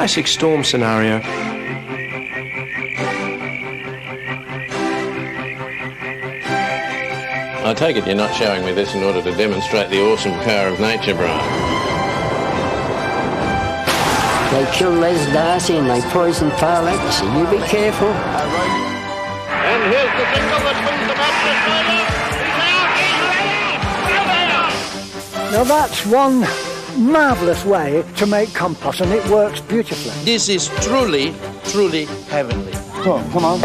classic storm scenario. I take it you're not showing me this in order to demonstrate the awesome power of nature, Brian. They kill Les Darcy and they poison Parlock, so you be careful. And here's the signal that brings them up to further. He's out! He's out! Now that's one marvellous way to make compost, and it works beautifully. This is truly, truly heavenly. Oh, come on.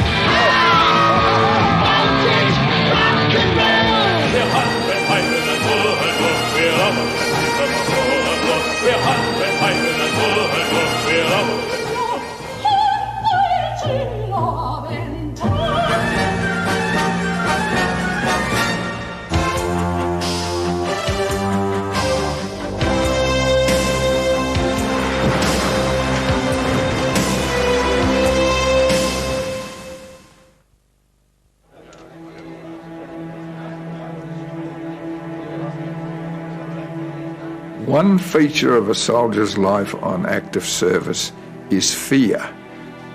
One feature of a soldier's life on active service is fear.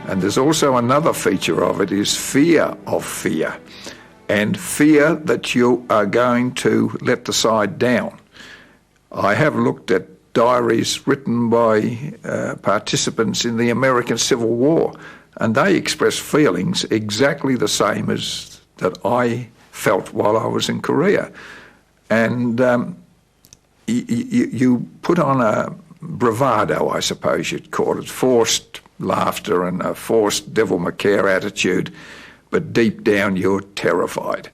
And there's also another feature of it is fear of fear. And fear that you are going to let the side down. I have looked at diaries written by participants in the American Civil War, and they express feelings exactly the same as that I felt while I was in Korea. And you put on a bravado, I suppose you'd call it, forced laughter and a forced devil-may-care attitude, but deep down you're terrified.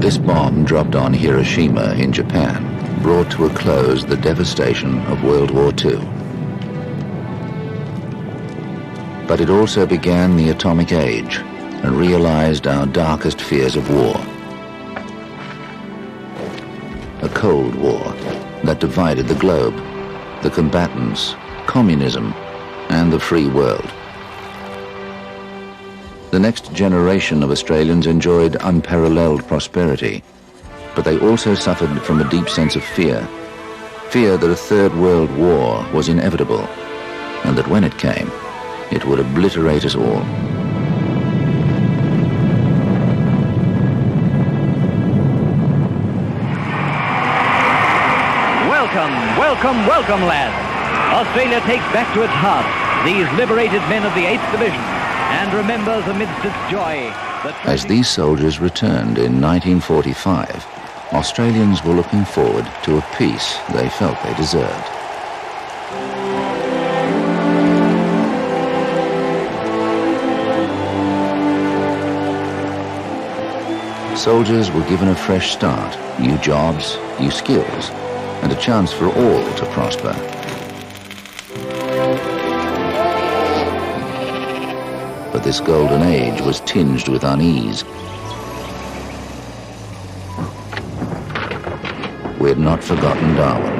This bomb dropped on Hiroshima in Japan brought to a close the devastation of World War II. But it also began the atomic age and realized our darkest fears of war. A Cold War that divided the globe, the combatants, communism, and the free world. The next generation of Australians enjoyed unparalleled prosperity, but they also suffered from a deep sense of fear. Fear that a Third World War was inevitable, and that when it came, it would obliterate us all. Welcome, welcome, welcome, lads. Australia takes back to its heart these liberated men of the 8th Division, and remembers amidst its joy that... As these soldiers returned in 1945, Australians were looking forward to a peace they felt they deserved. Soldiers were given a fresh start, new jobs, new skills, and a chance for all to prosper. But this golden age was tinged with unease. We had not forgotten Darwin.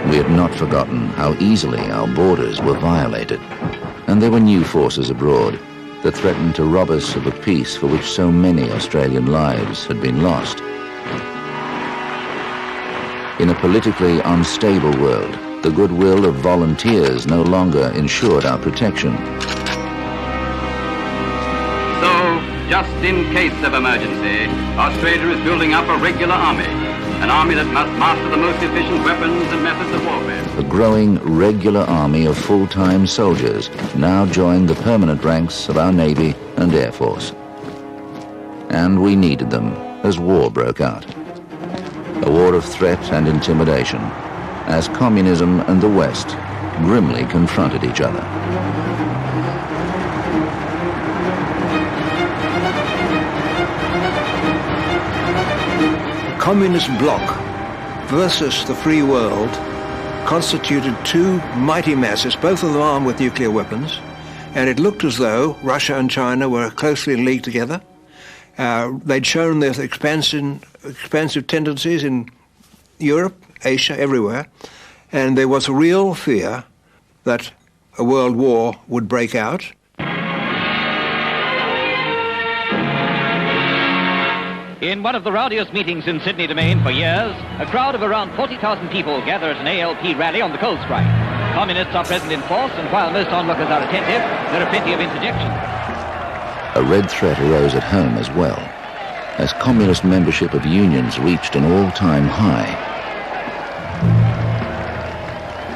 We had not forgotten how easily our borders were violated. And there were new forces abroad that threatened to rob us of a peace for which so many Australian lives had been lost. In a politically unstable world, the goodwill of volunteers no longer ensured our protection. So, just in case of emergency, Australia is building up a regular army. an army that must master the most efficient weapons and methods of warfare. A growing regular army of full-time soldiers now joined the permanent ranks of our Navy and Air Force. And we needed them as war broke out. A war of threat and intimidation, as communism and the West grimly confronted each other. Communist bloc versus the free world constituted two mighty masses, both of them armed with nuclear weapons, and it looked as though Russia and China were closely linked together. They'd shown their expansive tendencies in Europe, Asia, everywhere, and there was a real fear that a world war would break out. In one of the rowdiest meetings in Sydney Domain for years, a crowd of around 40,000 people gather at an ALP rally on the coal strike. Communists are present in force, and while most onlookers are attentive, there are plenty of interjections. A red threat arose at home as well, as communist membership of unions reached an all-time high.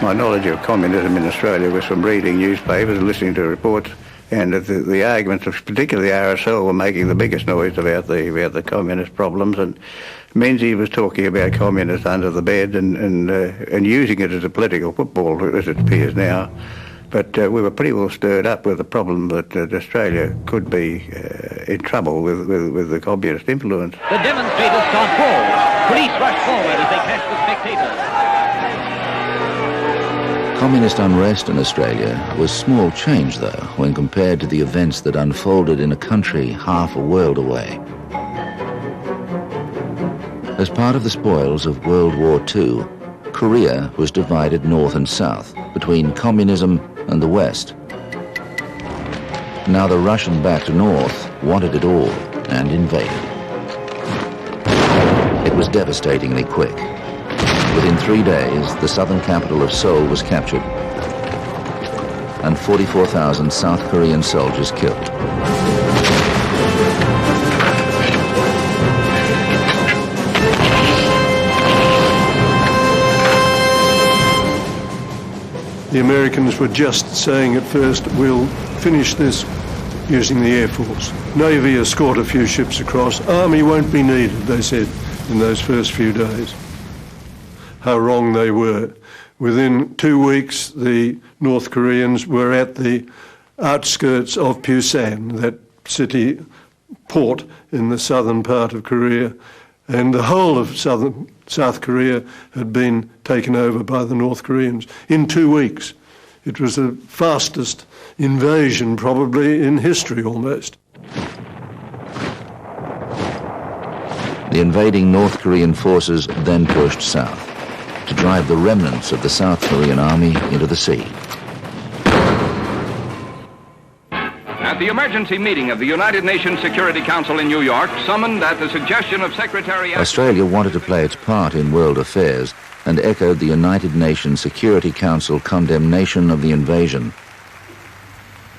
My knowledge of communism in Australia was from reading newspapers and listening to reports, and the arguments of particularly the RSL were making the biggest noise about the communist problems, and Menzies was talking about communists under the bed and using it as a political football, as it appears now. But we were pretty well stirred up with the problem that Australia could be in trouble with the communist influence. The demonstrators start wars. Police rush forward as they clash with spectators. Communist unrest in Australia was small change, though, when compared to the events that unfolded in a country half a world away. As part of the spoils of World War II, Korea was divided north and south between communism and the West. Now the Russian-backed North wanted it all and invaded. It was devastatingly quick. Within 3 days, the southern capital of Seoul was captured and 44,000 South Korean soldiers killed. The Americans were just saying at first, we'll finish this using the Air Force. Navy escort a few ships across. Army won't be needed, they said in those first few days. How wrong they were. Within 2 weeks, the North Koreans were at the outskirts of Pusan, that city port in the southern part of Korea, and the whole of South Korea had been taken over by the North Koreans in 2 weeks. It was the fastest invasion probably in history almost. The invading North Korean forces then pushed south to drive the remnants of the South Korean army into the sea. At the emergency meeting of the United Nations Security Council in New York, summoned at the suggestion of Secretary... Australia wanted to play its part in world affairs and echoed the United Nations Security Council condemnation of the invasion.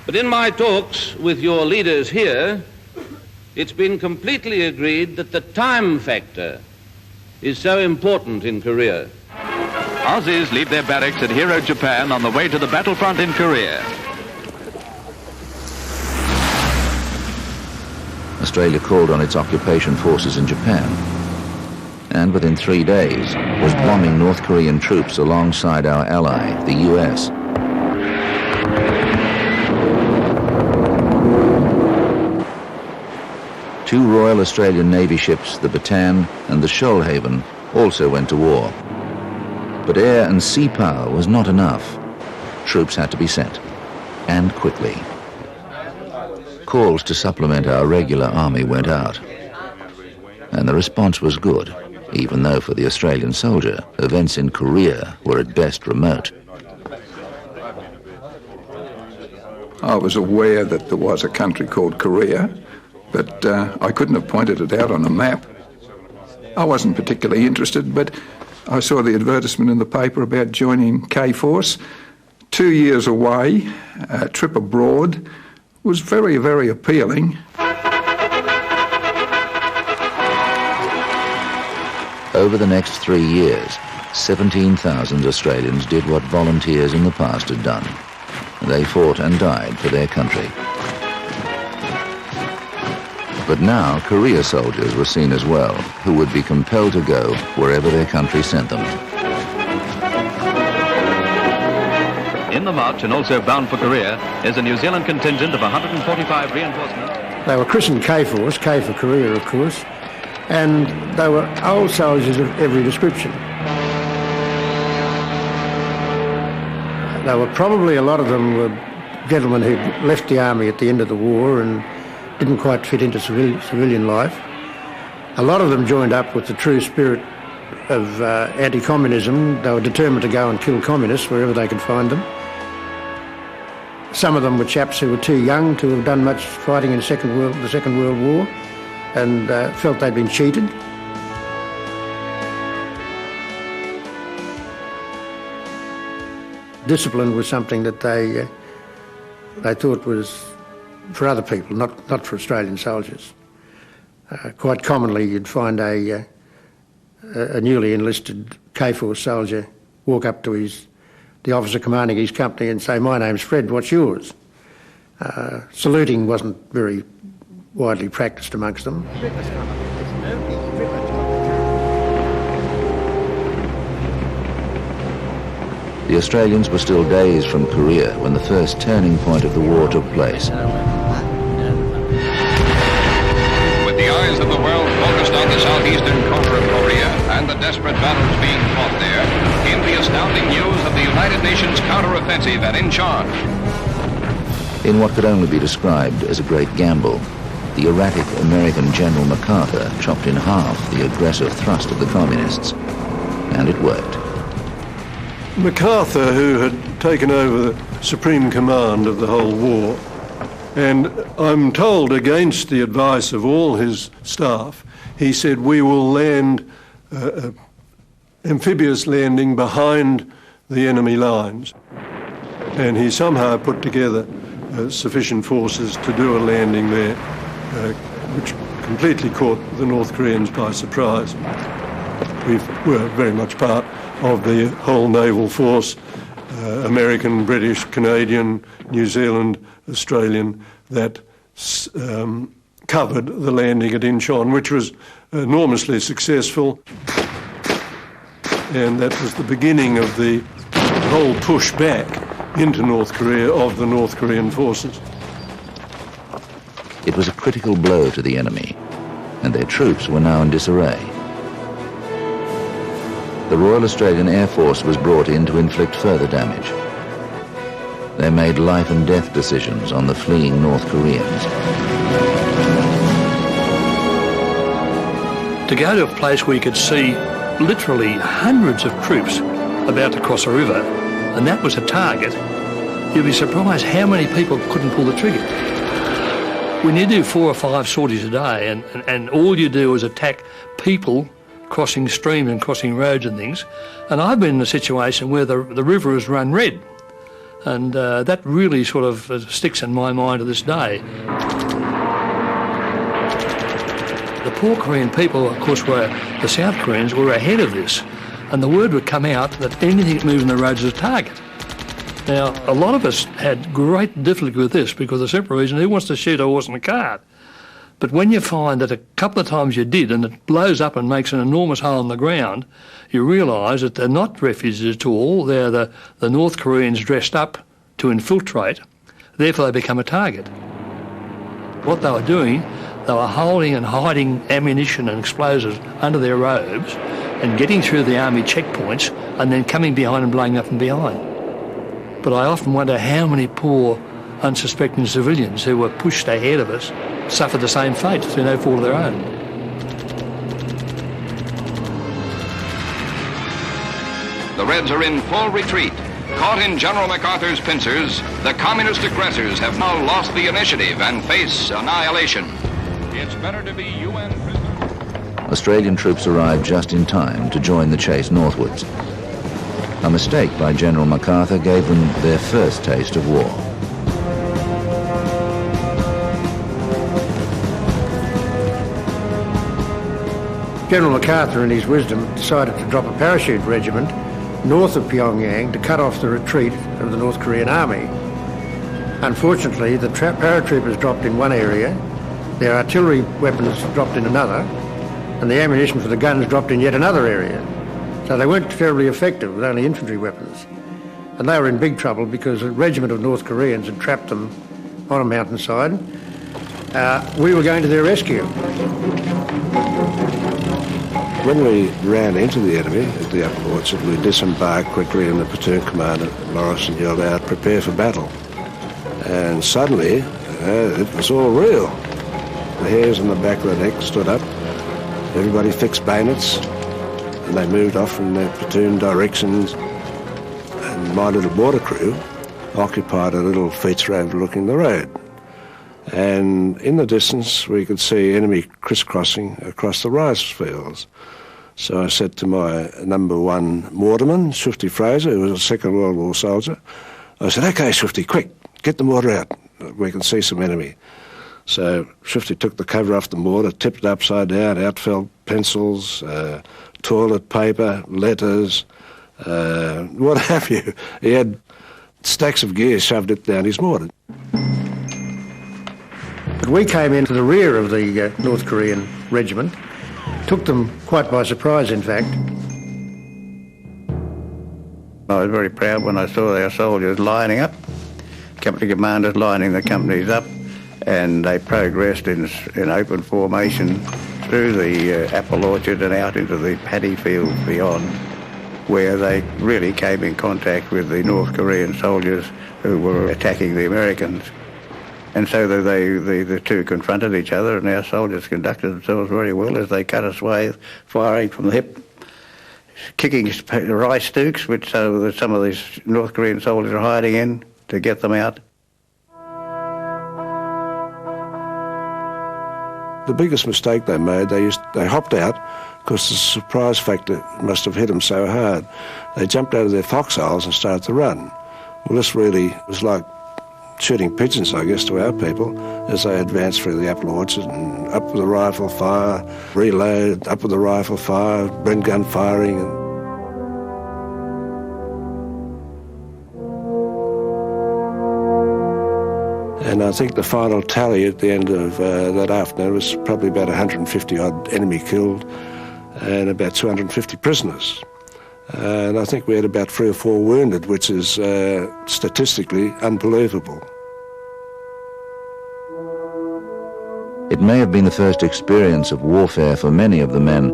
But in my talks with your leaders here, it's been completely agreed that the time factor is so important in Korea. Aussies leave their barracks at Hero, Japan on the way to the battlefront in Korea. Australia called on its occupation forces in Japan, and within 3 days was bombing North Korean troops alongside our ally, the US. Two Royal Australian Navy ships, the Bataan and the Shoalhaven, also went to war. But air and sea power was not enough. Troops had to be sent, and quickly. Calls to supplement our regular army went out, and the response was good, even though for the Australian soldier, events in Korea were at best remote. I was aware that there was a country called Korea, but I couldn't have pointed it out on a map. I wasn't particularly interested, but I saw the advertisement in the paper about joining K-Force. 2 years away, a trip abroad, was very, very appealing. Over the next 3 years, 17,000 Australians did what volunteers in the past had done. They fought and died for their country. But now career soldiers were seen as well, who would be compelled to go wherever their country sent them. In the march, and also bound for Korea, is a New Zealand contingent of 145 reinforcements. They were christened K-Force, K for Korea, of course, and they were old soldiers of every description. They were probably, a lot of them were gentlemen who'd left the army at the end of the war and didn't quite fit into civilian life. A lot of them joined up with the true spirit of anti-communism. They were determined to go and kill communists wherever they could find them. Some of them were chaps who were too young to have done much fighting in the Second World War and felt they'd been cheated. Discipline was something that they thought was for other people, not for Australian soldiers. Quite commonly you'd find a newly enlisted K-Force soldier walk up to the officer commanding his company and say, "My name's Fred, what's yours?" Saluting wasn't very widely practiced amongst them. The Australians were still days from Korea when the first turning point of the war took place. With the eyes of the world focused on the southeastern corner of Korea and the desperate battles being fought there, came the astounding news of the United Nations counteroffensive at Incheon. In what could only be described as a great gamble, the erratic American General MacArthur chopped in half the aggressive thrust of the communists. And it worked. MacArthur, who had taken over the supreme command of the whole war, and I'm told against the advice of all his staff, he said, "We will land amphibious landing behind the enemy lines." And he somehow put together sufficient forces to do a landing there, which completely caught the North Koreans by surprise. We were very much part of the whole naval force, American, British, Canadian, New Zealand, Australian, that covered the landing at Incheon, which was enormously successful. And that was the beginning of the whole push back into North Korea of the North Korean forces. It was a critical blow to the enemy, and their troops were now in disarray. The Royal Australian Air Force was brought in to inflict further damage. They made life and death decisions on the fleeing North Koreans. To go to a place where you could see literally hundreds of troops about to cross a river, and that was a target, you'd be surprised how many people couldn't pull the trigger. When you do 4 or 5 sorties a day and all you do is attack people crossing streams and crossing roads and things, and I've been in a situation where the river has run red, and that really sort of sticks in my mind to this day. The poor Korean people, of course, the South Koreans were ahead of this, and the word would come out that anything that moved in the roads is a target. Now, a lot of us had great difficulty with this because of the simple reason, who wants to shoot a horse and a cart? But when you find that a couple of times you did and it blows up and makes an enormous hole in the ground, you realise that they're not refugees at all. They're the North Koreans dressed up to infiltrate. Therefore, they become a target. What they were doing, they were holding and hiding ammunition and explosives under their robes and getting through the army checkpoints and then coming behind and blowing up from behind. But I often wonder how many poor, unsuspecting civilians who were pushed ahead of us suffered the same fate through no fault of their own. The Reds are in full retreat. Caught in General MacArthur's pincers, the communist aggressors have now lost the initiative and face annihilation. It's better to be UN prisoners. Australian troops arrived just in time to join the chase northwards. A mistake by General MacArthur gave them their first taste of war. General MacArthur, in his wisdom, decided to drop a parachute regiment north of Pyongyang to cut off the retreat of the North Korean army. Unfortunately, the paratroopers dropped in one area, their artillery weapons dropped in another, and the ammunition for the guns dropped in yet another area. So they weren't terribly effective with only infantry weapons. And they were in big trouble because a regiment of North Koreans had trapped them on a mountainside. We were going to their rescue. When we ran into the enemy at the Apple Orchard, we disembarked quickly and the platoon commander, Morrison, yelled out, "Prepare for battle." And suddenly, it was all real. The hairs on the back of the neck stood up. Everybody fixed bayonets, and they moved off in their platoon directions. And my little border crew occupied a little feature overlooking the road. And in the distance, we could see enemy crisscrossing across the rice fields. So I said to my number one mortarman, Shufti Fraser, who was a Second World War soldier, I said, "Okay, Shufti, quick, get the mortar out. We can see some enemy." So Shufti took the cover off the mortar, tipped it upside down, out fell pencils, toilet paper, letters, what have you. He had stacks of gear shoved it down his mortar. But we came into the rear of the North Korean regiment, took them quite by surprise, in fact. I was very proud when I saw our soldiers lining up, company commanders lining the companies up, and they progressed in open formation through the apple orchard and out into the paddy fields beyond, where they really came in contact with the North Korean soldiers who were attacking the Americans. And so the two confronted each other, and our soldiers conducted themselves very well as they cut a swathe, firing from the hip, kicking rice stooks, which some of these North Korean soldiers are hiding in, to get them out. The biggest mistake they made, they hopped out because the surprise factor must have hit them so hard. They jumped out of their foxholes and started to run. Well, this really was like shooting pigeons, I guess, to our people as they advanced through the apple orchard and up with the rifle fire, reload, up with the rifle fire, Bren gun firing. And I think the final tally at the end of that afternoon was probably about 150-odd enemy killed and about 250 prisoners. And I think we had about 3 or 4 wounded, which is statistically unbelievable. It may have been the first experience of warfare for many of the men,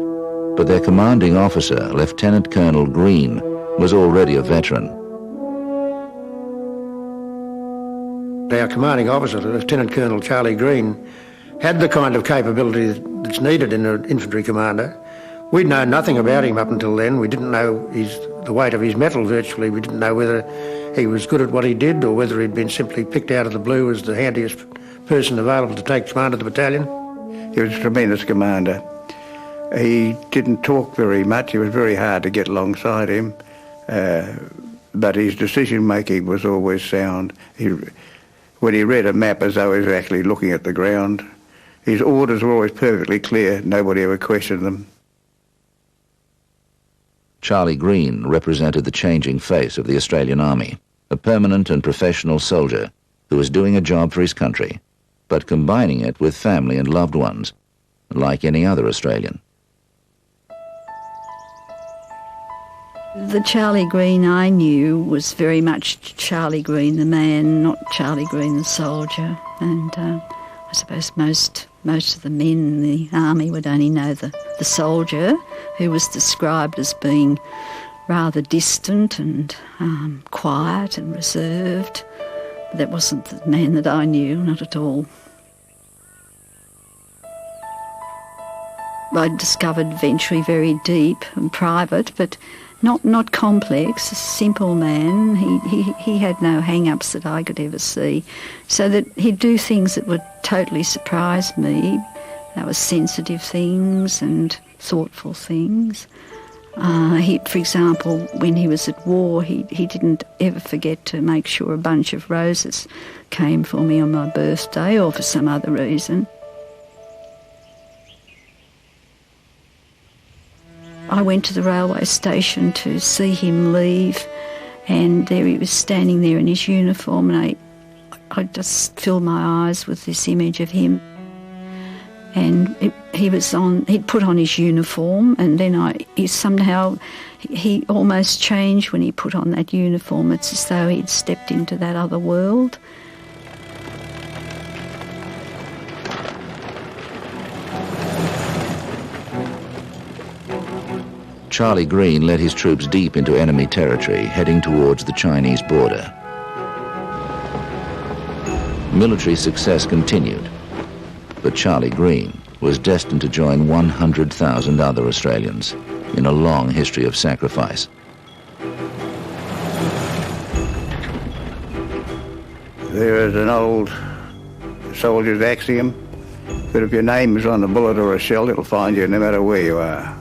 but their commanding officer, Lieutenant Colonel Green, was already a veteran. Our commanding officer, Lieutenant Colonel Charlie Green, had the kind of capability that's needed in an infantry commander. We'd known nothing about him up until then. We didn't know the weight of his metal virtually. We didn't know whether he was good at what he did or whether he'd been simply picked out of the blue as the handiest person available to take command of the battalion. He was a tremendous commander. He didn't talk very much. It was very hard to get alongside him, but his decision-making was always sound. When he read a map as though he was actually looking at the ground, his orders were always perfectly clear. Nobody ever questioned them. Charlie Green represented the changing face of the Australian Army, a permanent and professional soldier who was doing a job for his country, but combining it with family and loved ones, like any other Australian. The Charlie Green I knew was very much Charlie Green the man, not Charlie Green the soldier. And I suppose most of the men in the army would only know the soldier, who was described as being rather distant and quiet and reserved. But that wasn't the man that I knew, not at all. I discovered Ventry very deep and private, but not complex, a simple man. He had no hang-ups that I could ever see, so that he'd do things that would totally surprise me. They were sensitive things and thoughtful things. For example, when he was at war, he didn't ever forget to make sure a bunch of roses came for me on my birthday or for some other reason. I went to the railway station to see him leave, and there he was standing there in his uniform, and I just filled my eyes with this image of him. And he'd put on his uniform, and then he almost changed when he put on that uniform. It's as though he'd stepped into that other world. Charlie Green led his troops deep into enemy territory, heading towards the Chinese border. Military success continued, but Charlie Green was destined to join 100,000 other Australians in a long history of sacrifice. There is an old soldier's axiom that if your name is on a bullet or a shell, it'll find you no matter where you are.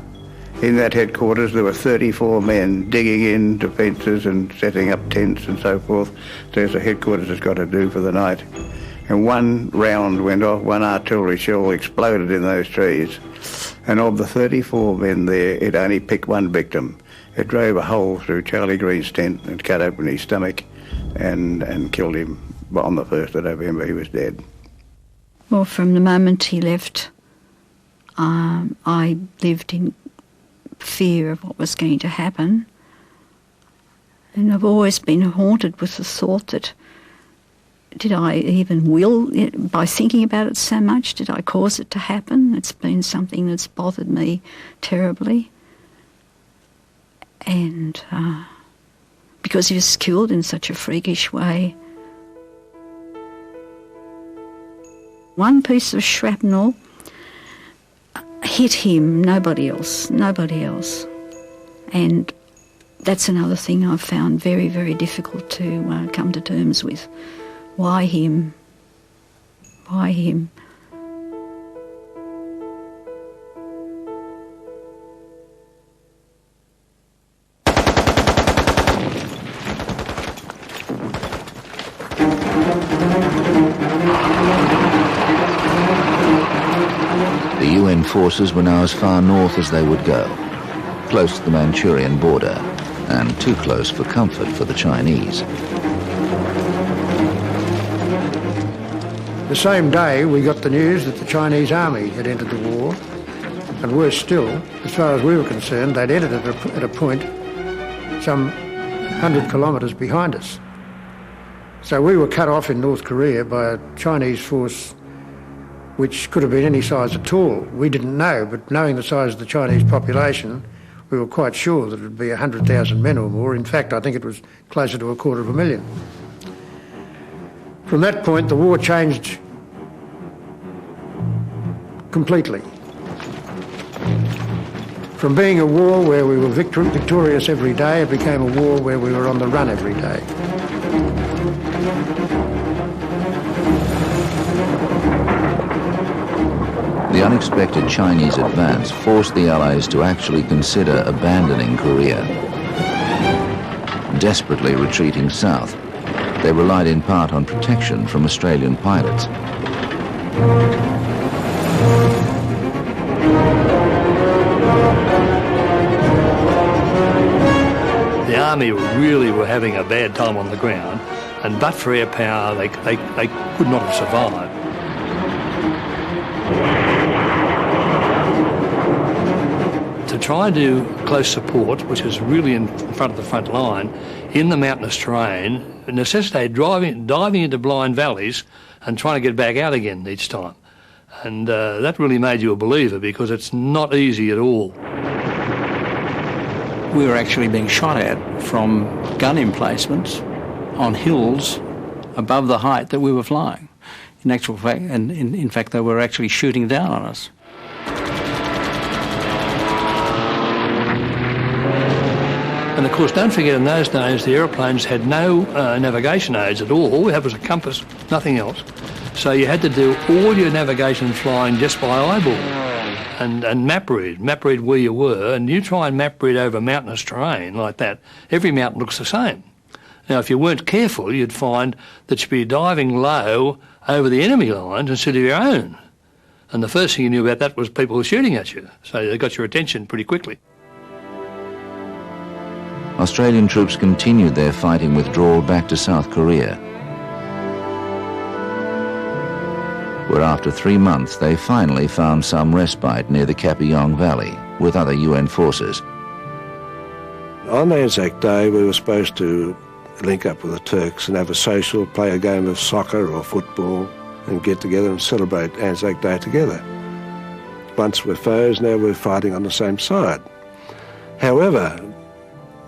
In that headquarters, there were 34 men digging in defences and setting up tents and so forth. There's a headquarters has got to do for the night. And one round went off, one artillery shell exploded in those trees. And of the 34 men there, it only picked one victim. It drove a hole through Charlie Green's tent and cut open his stomach and killed him. On the 1st of November, he was dead. Well, from the moment he left, I lived in fear of what was going to happen. And I've always been haunted with the thought that, did I even will, by thinking about it so much, did I cause it to happen? It's been something that's bothered me terribly. And because he was killed in such a freakish way. One piece of shrapnel hit him, nobody else. And that's another thing I've found very, very difficult to come to terms with. Why him? Why him? The UN forces were now as far north as they would go, close to the Manchurian border, and too close for comfort for the Chinese. The same day we got the news that the Chinese army had entered the war, and worse still, as far as we were concerned, they'd entered at a point some 100 kilometres behind us. So we were cut off in North Korea by a Chinese force which could have been any size at all. We didn't know, but knowing the size of the Chinese population, we were quite sure that it would be 100,000 men or more. In fact, I think it was closer to 250,000. From that point, the war changed completely. From being a war where we were victorious every day, it became a war where we were on the run every day. The unexpected Chinese advance forced the Allies to actually consider abandoning Korea. Desperately retreating south, they relied in part on protection from Australian pilots. The army really were having a bad time on the ground, and but for air power, they could not have survived. To try and do close support, which is really in front of the front line, in the mountainous terrain, necessitated diving into blind valleys and trying to get back out again each time. And that really made you a believer, because it's not easy at all. We were actually being shot at from gun emplacements on hills above the height that we were flying. In actual fact, and in fact, they were actually shooting down on us. And of course, don't forget, in those days, the aeroplanes had no navigation aids at all. All we had was a compass, nothing else. So you had to do all your navigation flying just by eyeball and map read where you were. And you try and map read over mountainous terrain like that, every mountain looks the same. Now, if you weren't careful, you'd find that you'd be diving low over the enemy lines instead of your own. And the first thing you knew about that was people were shooting at you. So they got your attention pretty quickly. Australian troops continued their fighting withdrawal back to South Korea, where after 3 months they finally found some respite near the Kapyong Valley with other UN forces. On Anzac Day we were supposed to link up with the Turks and have a social, play a game of soccer or football and get together and celebrate Anzac Day together. Once we're foes, now we're fighting on the same side. However,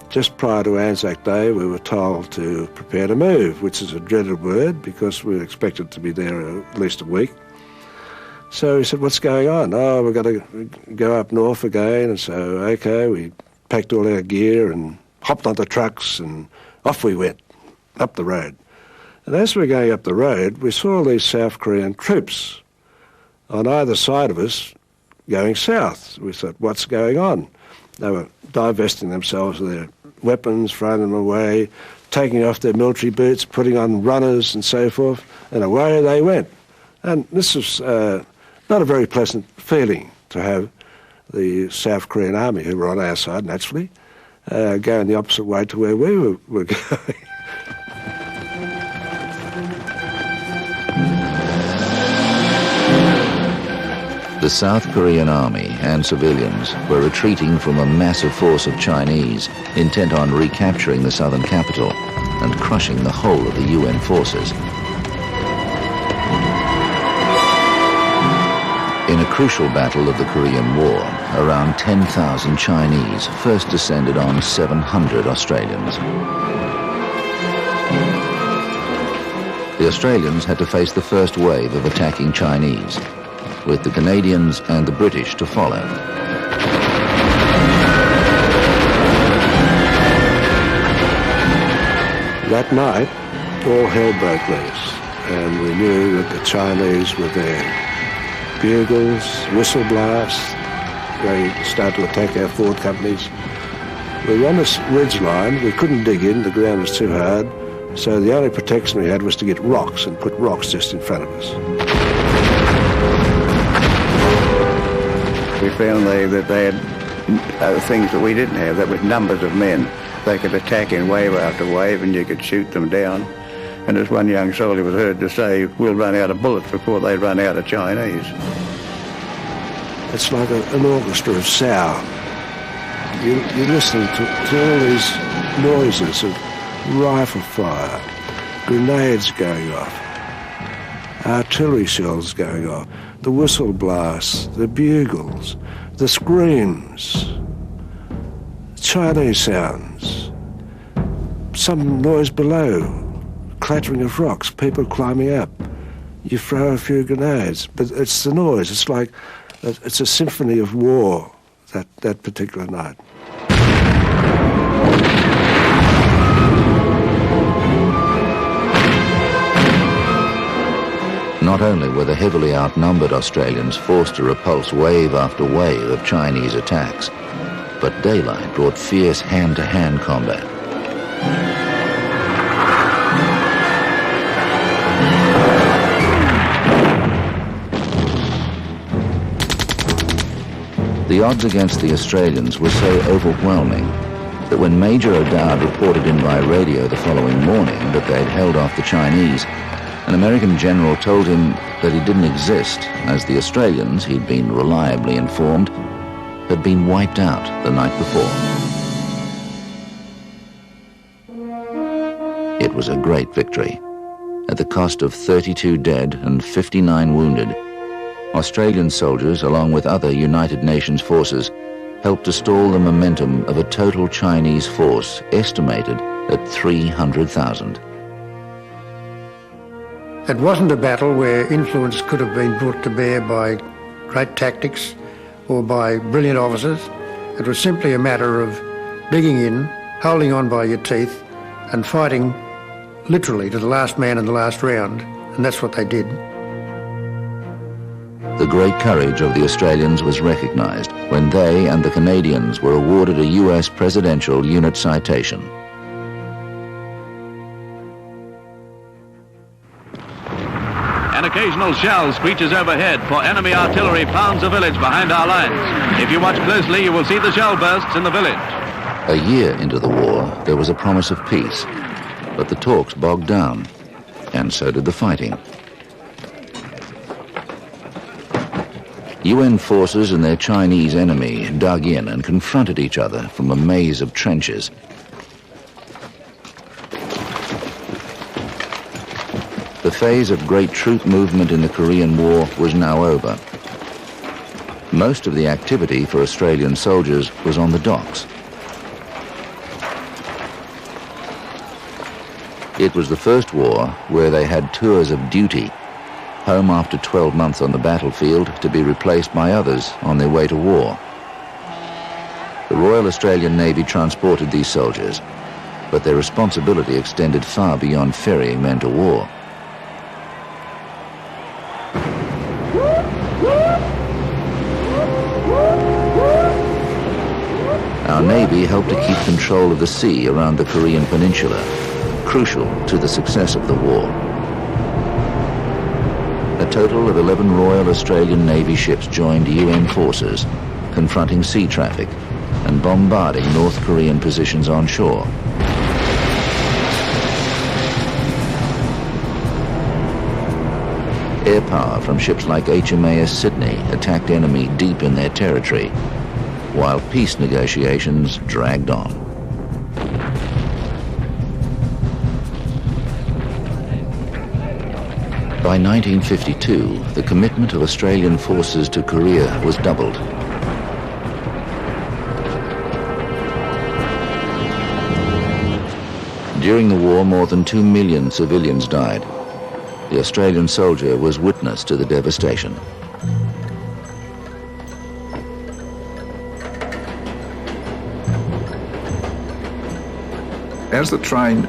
just prior to Anzac Day we were told to prepare to move, which is a dreaded word because we were expected to be there at least a week. So we said, what's going on? Oh, we've got to go up north again. And so, okay, we packed all our gear and hopped onto trucks and off we went, up the road. And as we were going up the road, we saw these South Korean troops on either side of us going south. We thought, what's going on? They were divesting themselves of their weapons, throwing them away, taking off their military boots, putting on runners and so forth, and away they went. And this was not a very pleasant feeling to have the South Korean army, who were on our side naturally, going the opposite way to where we were going. The South Korean army and civilians were retreating from a massive force of Chinese intent on recapturing the southern capital and crushing the whole of the UN forces. In a crucial battle of the Korean War, around 10,000 Chinese first descended on 700 Australians. The Australians had to face the first wave of attacking Chinese, with the Canadians and the British to follow. That night, all hell broke loose, and we knew that the Chinese were there. Bugles, whistle blasts, they started to attack our forward companies. We were on this ridge line, we couldn't dig in, the ground was too hard, so the only protection we had was to get rocks and put rocks just in front of us. We found that they had things that we didn't have, that was numbers of men. They could attack in wave after wave and you could shoot them down. And as one young soldier was heard to say, we'll run out of bullets before they run out of Chinese. It's like an orchestra of sound. You're listening to all these noises of rifle fire, grenades going off, artillery shells going off, the whistle blasts, the bugles, the screams, Chinese sounds, some noise below, clattering of rocks, people climbing up. You throw a few grenades, but it's the noise. It's like, it's a symphony of war that particular night. Not only were the heavily outnumbered Australians forced to repulse wave after wave of Chinese attacks, but daylight brought fierce hand-to-hand combat. The odds against the Australians were so overwhelming that when Major O'Dowd reported in by radio the following morning that they'd held off the Chinese, an American general told him that he didn't exist, as the Australians, he'd been reliably informed, had been wiped out the night before. It was a great victory. At the cost of 32 dead and 59 wounded, Australian soldiers, along with other United Nations forces, helped to stall the momentum of a total Chinese force estimated at 300,000. It wasn't a battle where influence could have been brought to bear by great tactics or by brilliant officers. It was simply a matter of digging in, holding on by your teeth and fighting literally to the last man in the last round, and that's what they did. The great courage of the Australians was recognised when they and the Canadians were awarded a US Presidential Unit Citation. An occasional shell screeches overhead, for enemy artillery pounds a village behind our lines. If you watch closely, you will see the shell bursts in the village. A year into the war, there was a promise of peace, but the talks bogged down, and so did the fighting. UN forces and their Chinese enemy dug in and confronted each other from a maze of trenches. The phase of great troop movement in the Korean War was now over. Most of the activity for Australian soldiers was on the docks. It was the first war where they had tours of duty, home after 12 months on the battlefield to be replaced by others on their way to war. The Royal Australian Navy transported these soldiers, but their responsibility extended far beyond ferrying men to war. Our Navy helped to keep control of the sea around the Korean Peninsula, crucial to the success of the war. A total of 11 Royal Australian Navy ships joined UN forces, confronting sea traffic and bombarding North Korean positions on shore. Air power from ships like HMAS Sydney attacked enemy deep in their territory, while peace negotiations dragged on. By 1952, the commitment of Australian forces to Korea was doubled. During the war, more than 2 million civilians died. The Australian soldier was witness to the devastation. As the train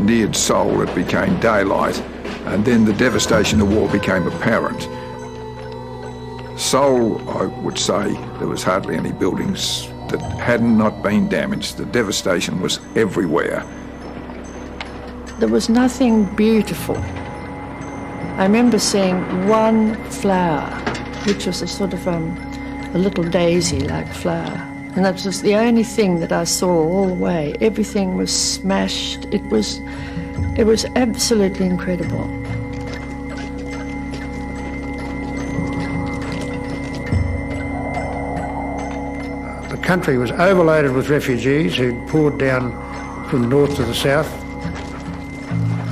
neared Seoul, it became daylight, and then the devastation of war became apparent. Seoul, I would say, there was hardly any buildings that had not been damaged. The devastation was everywhere. There was nothing beautiful. I remember seeing one flower, which was a sort of a little daisy-like flower. And that was the only thing that I saw all the way. Everything was smashed. It was absolutely incredible. The country was overloaded with refugees who'd poured down from the north to the south.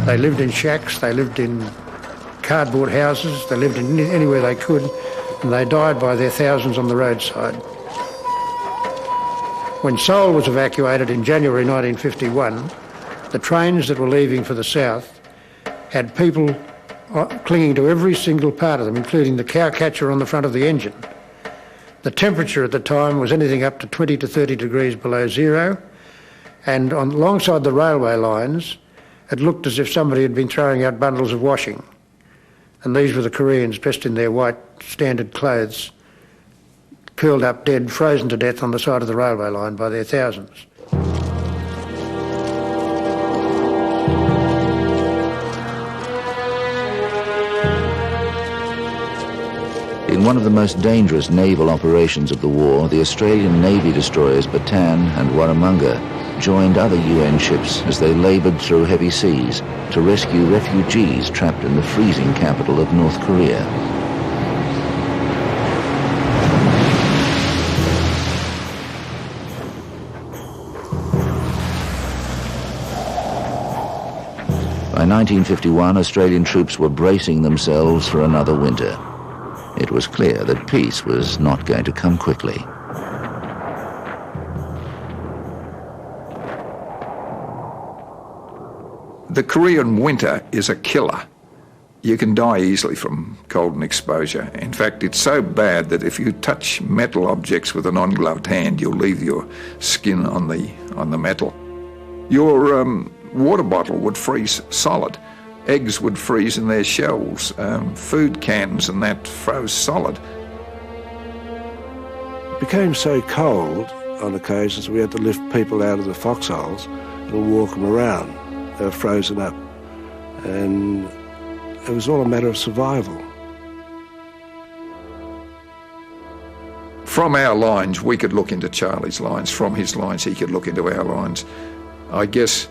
They lived in shacks, they lived in cardboard houses, they lived in anywhere they could, and they died by their thousands on the roadside. When Seoul was evacuated in January 1951, the trains that were leaving for the south had people clinging to every single part of them, including the cowcatcher on the front of the engine. The temperature at the time was anything up to 20 to 30 degrees below zero, and alongside the railway lines, it looked as if somebody had been throwing out bundles of washing. And these were the Koreans dressed in their white standard clothes, curled up dead, frozen to death on the side of the railway line by their thousands. In one of the most dangerous naval operations of the war, the Australian Navy destroyers Bataan and Warramunga joined other UN ships as they laboured through heavy seas to rescue refugees trapped in the freezing capital of North Korea. By 1951, Australian troops were bracing themselves for another winter. It was clear that peace was not going to come quickly. The Korean winter is a killer. You can die easily from cold and exposure. In fact, it's so bad that if you touch metal objects with an ungloved hand, you'll leave your skin on the metal. Your water bottle would freeze solid. Eggs would freeze in their shells. Food cans and that froze solid. It became so cold on occasions we had to lift people out of the foxholes and walk them around. They were frozen up, and it was all a matter of survival. From our lines, we could look into Charlie's lines. From his lines, he could look into our lines. I guess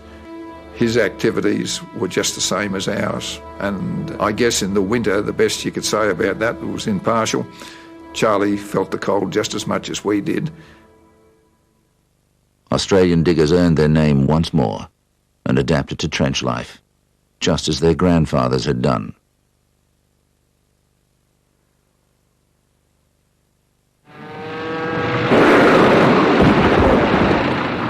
his activities were just the same as ours. And I guess in the winter, the best you could say about that was impartial. Charlie felt the cold just as much as we did. Australian diggers earned their name once more and adapted to trench life, just as their grandfathers had done.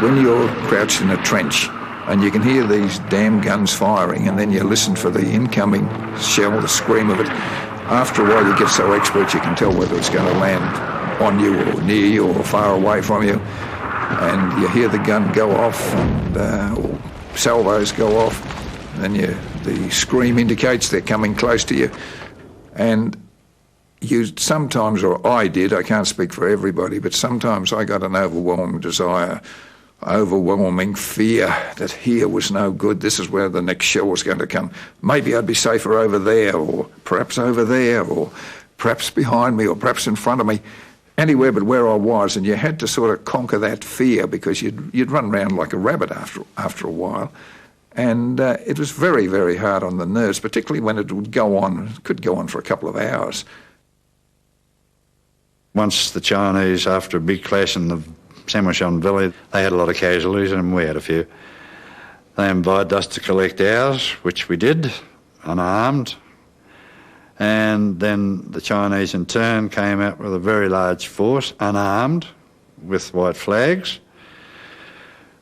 When you're crouched in a trench and you can hear these damn guns firing and then you listen for the incoming shell, the scream of it, after a while you get so expert you can tell whether it's going to land on you or near you or far away from you. And you hear the gun go off and or salvos go off, and the scream indicates they're coming close to you. And you sometimes, or I did, I can't speak for everybody, but sometimes I got an overwhelming desire, overwhelming fear that here was no good. This is where the next shell was going to come. Maybe I'd be safer over there, or perhaps over there, or perhaps behind me, or perhaps in front of me. Anywhere but where I was, and you had to sort of conquer that fear because you'd run around like a rabbit after a while. And it was very, very hard on the nerves, particularly when it would go on. It could go on for a couple of hours. Once the Chinese, after a big clash in the San Juan Valley, they had a lot of casualties and we had a few. They invited us to collect ours, which we did, unarmed. And then the Chinese in turn came out with a very large force, unarmed, with white flags.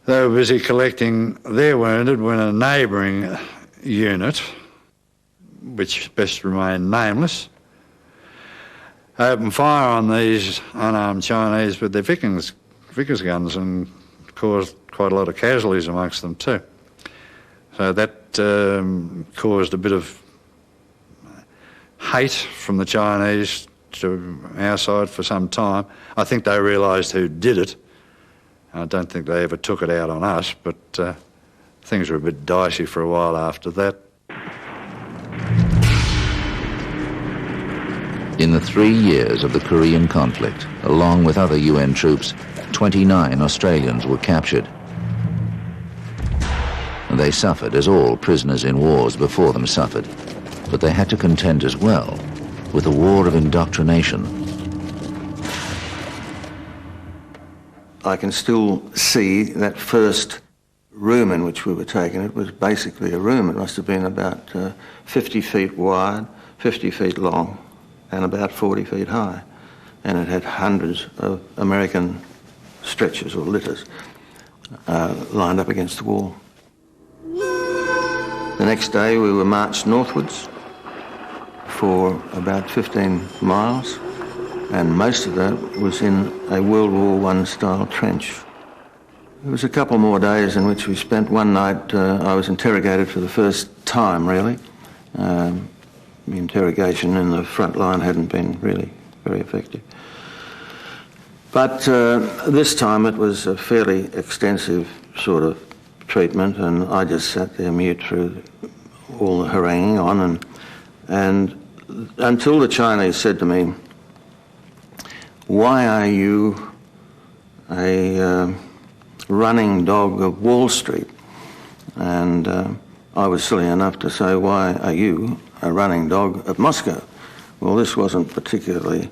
They were busy collecting their wounded when a neighbouring unit, which best remain nameless, opened fire on these unarmed Chinese with their Vickers guns and caused quite a lot of casualties amongst them too. So that caused a bit of hate from the Chinese to our side for some time. I think they realised who did it. I don't think they ever took it out on us, but things were a bit dicey for a while after that. In the 3 years of the Korean conflict, along with other UN troops, 29 Australians were captured. They suffered as all prisoners in wars before them suffered. But they had to contend as well with a war of indoctrination. I can still see that first room in which we were taken. It was basically a room. It must have been about 50 feet wide, 50 feet long, and about 40 feet high. And it had hundreds of American stretchers or litters lined up against the wall. The next day we were marched northwards for about 15 miles, and most of that was in a World War I style trench. There was a couple more days in which we spent. One night I was interrogated for the first time, really. The interrogation in the front line hadn't been really very effective. But this time it was a fairly extensive sort of treatment, and I just sat there mute through all the haranguing on, and until the Chinese said to me, "Why are you a running dog of Wall Street?" And I was silly enough to say, "Why are you a running dog of Moscow?" Well, this wasn't particularly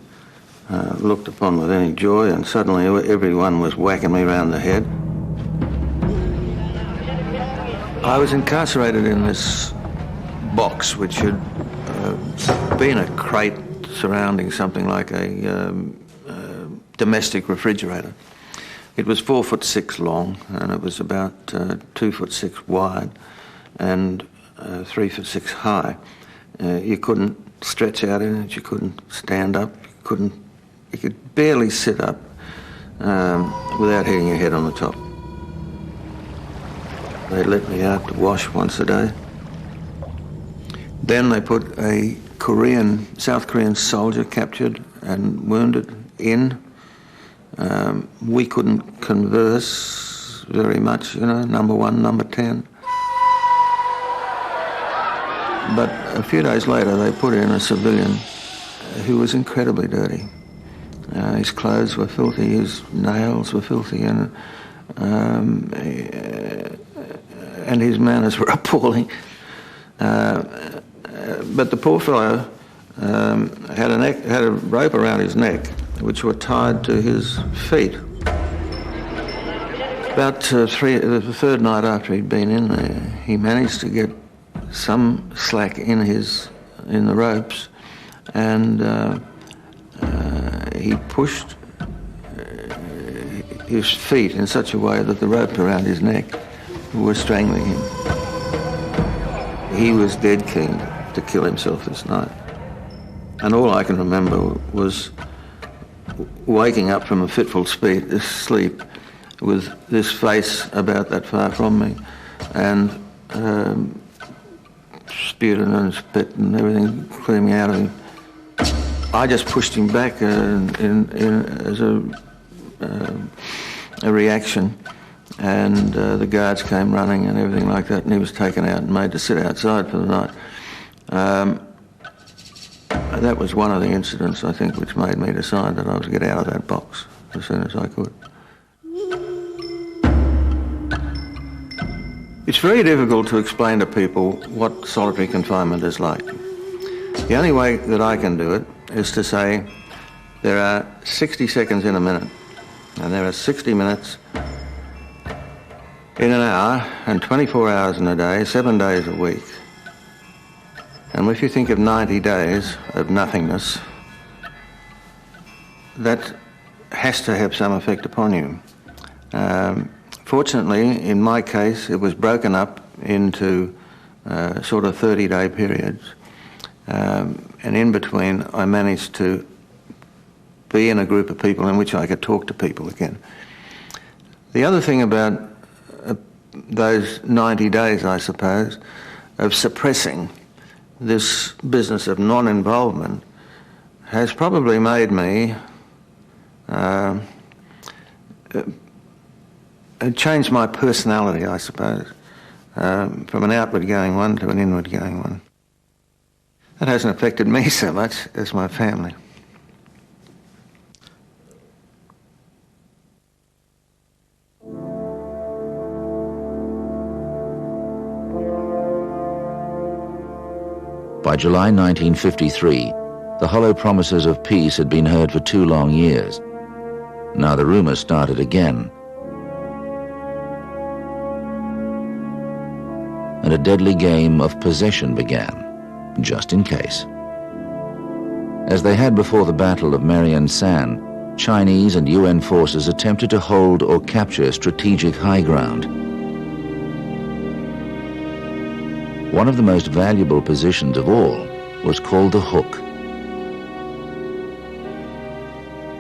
looked upon with any joy, and suddenly everyone was whacking me around the head. I was incarcerated in this box, which had been a crate surrounding something like a domestic refrigerator. It was 4'6" long, and it was about 2'6" wide, and 3'6" high. You couldn't stretch out in it. You couldn't stand up. You could barely sit up without hitting your head on the top. They let me out to wash once a day. Then they put a South Korean soldier captured and wounded in. We couldn't converse very much, number 1, number 10. But a few days later they put in a civilian who was incredibly dirty. His clothes were filthy, his nails were filthy, and his manners were appalling. But the poor fellow had a rope around his neck, which were tied to his feet. About the third night after he'd been in there, he managed to get some slack in the ropes, and he pushed his feet in such a way that the rope around his neck was strangling him. He was dead keen to kill himself this night. And all I can remember was waking up from a fitful sleep with this face about that far from me, and sputum and spit and everything clearing out of him. I just pushed him back as a reaction, and the guards came running and everything like that, and he was taken out and made to sit outside for the night. That was one of the incidents, I think, which made me decide that I was to get out of that box as soon as I could. It's very difficult to explain to people what solitary confinement is like. The only way that I can do it is to say there are 60 seconds in a minute, and there are 60 minutes in an hour, and 24 hours in a day, 7 days a week. And if you think of 90 days of nothingness, that has to have some effect upon you. Fortunately, in my case, it was broken up into sort of 30-day periods. And in between, I managed to be in a group of people in which I could talk to people again. The other thing about those 90 days, I suppose, of suppressing this business of non-involvement has probably made me changed my personality, I suppose, from an outward-going one to an inward-going one. That hasn't affected me so much as my family. By July 1953, the hollow promises of peace had been heard for 2 long years. Now the rumours started again. And a deadly game of possession began, just in case. As they had before the Battle of Marion San, Chinese and UN forces attempted to hold or capture strategic high ground. One of the most valuable positions of all was called the Hook.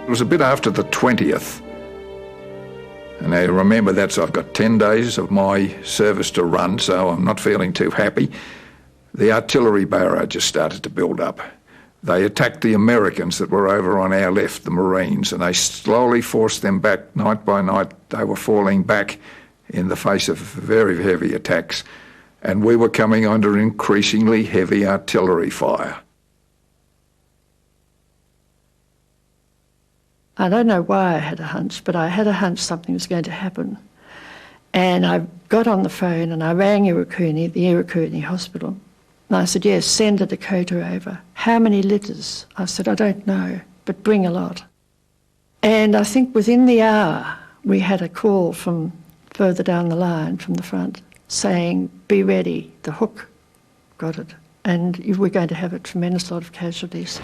It was a bit after the 20th. And I remember that, so I've got 10 days of my service to run, so I'm not feeling too happy. The artillery barrages started to build up. They attacked the Americans that were over on our left, the Marines, and they slowly forced them back. Night by night, they were falling back in the face of very heavy attacks. And we were coming under increasingly heavy artillery fire. I don't know why I had a hunch, but I had a hunch something was going to happen. And I got on the phone and I rang Iwakuni, the Iwakuni hospital. And I said, yes, send a Dakota over. How many litres? I said, I don't know, but bring a lot. And I think within the hour, we had a call from further down the line from the front saying, be ready, the Hook got it. And we're going to have a tremendous lot of casualties.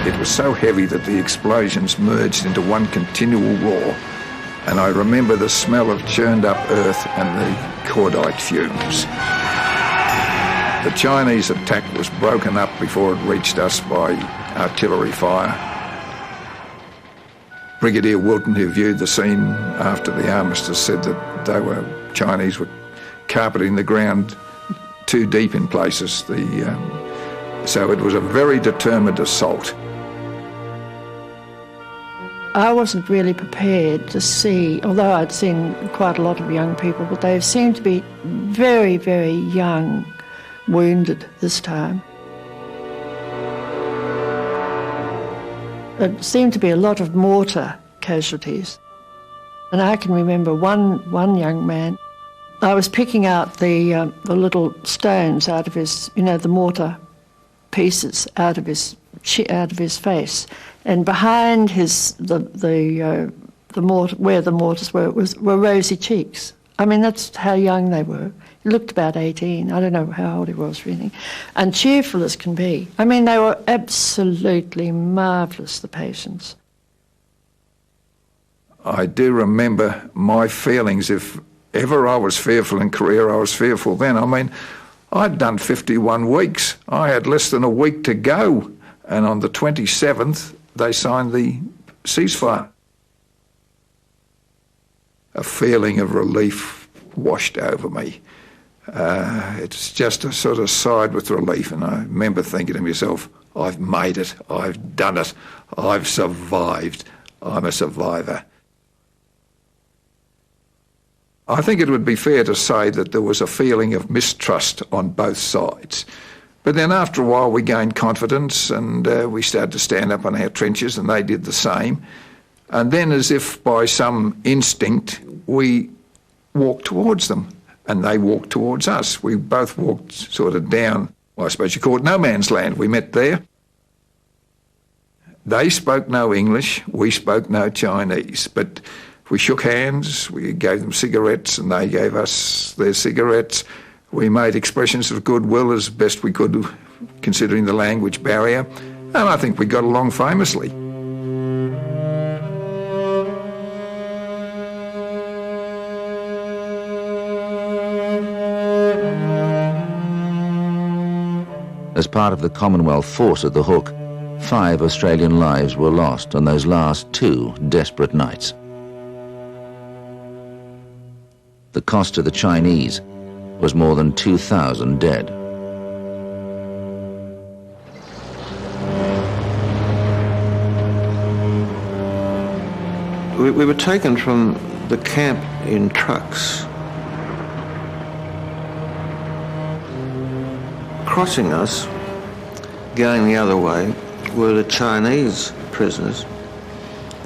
It was so heavy that the explosions merged into one continual roar. And I remember the smell of churned up earth and the cordite fumes. The Chinese attack was broken up before it reached us by artillery fire. Brigadier Wilton, who viewed the scene after the armistice, said that Chinese were carpeting the ground too deep in places. So it was a very determined assault. I wasn't really prepared to see, although I'd seen quite a lot of young people, but they seemed to be very, very young, wounded this time. There seemed to be a lot of mortar casualties. And I can remember one young man, I was picking out the little stones out of his, the mortar pieces out of his face, and behind the mortar, where the mortars were rosy cheeks. I mean, that's how young they were. He looked about 18. I don't know how old he was really, and cheerful as can be. I mean, they were absolutely marvellous, the patients. I do remember my feelings. If ever I was fearful in Korea, I was fearful then. I mean, I'd done 51 weeks. I had less than a week to go. And on the 27th, they signed the ceasefire. A feeling of relief washed over me. It's just a sort of sighed with relief. And I remember thinking to myself, I've made it. I've done it. I've survived. I'm a survivor. I think it would be fair to say that there was a feeling of mistrust on both sides. But then after a while we gained confidence and we started to stand up on our trenches, and they did the same. And then, as if by some instinct, we walked towards them and they walked towards us. We both walked sort of down, well, I suppose you call it no man's land. We met there. They spoke no English, we spoke no Chinese, but we shook hands, we gave them cigarettes and they gave us their cigarettes. We made expressions of goodwill as best we could, considering the language barrier, and I think we got along famously. As part of the Commonwealth force at the Hook, 5 Australian lives were lost on those last 2 desperate nights. The cost to the Chinese was more than 2,000 dead. We were taken from the camp in trucks. Crossing us, going the other way, were the Chinese prisoners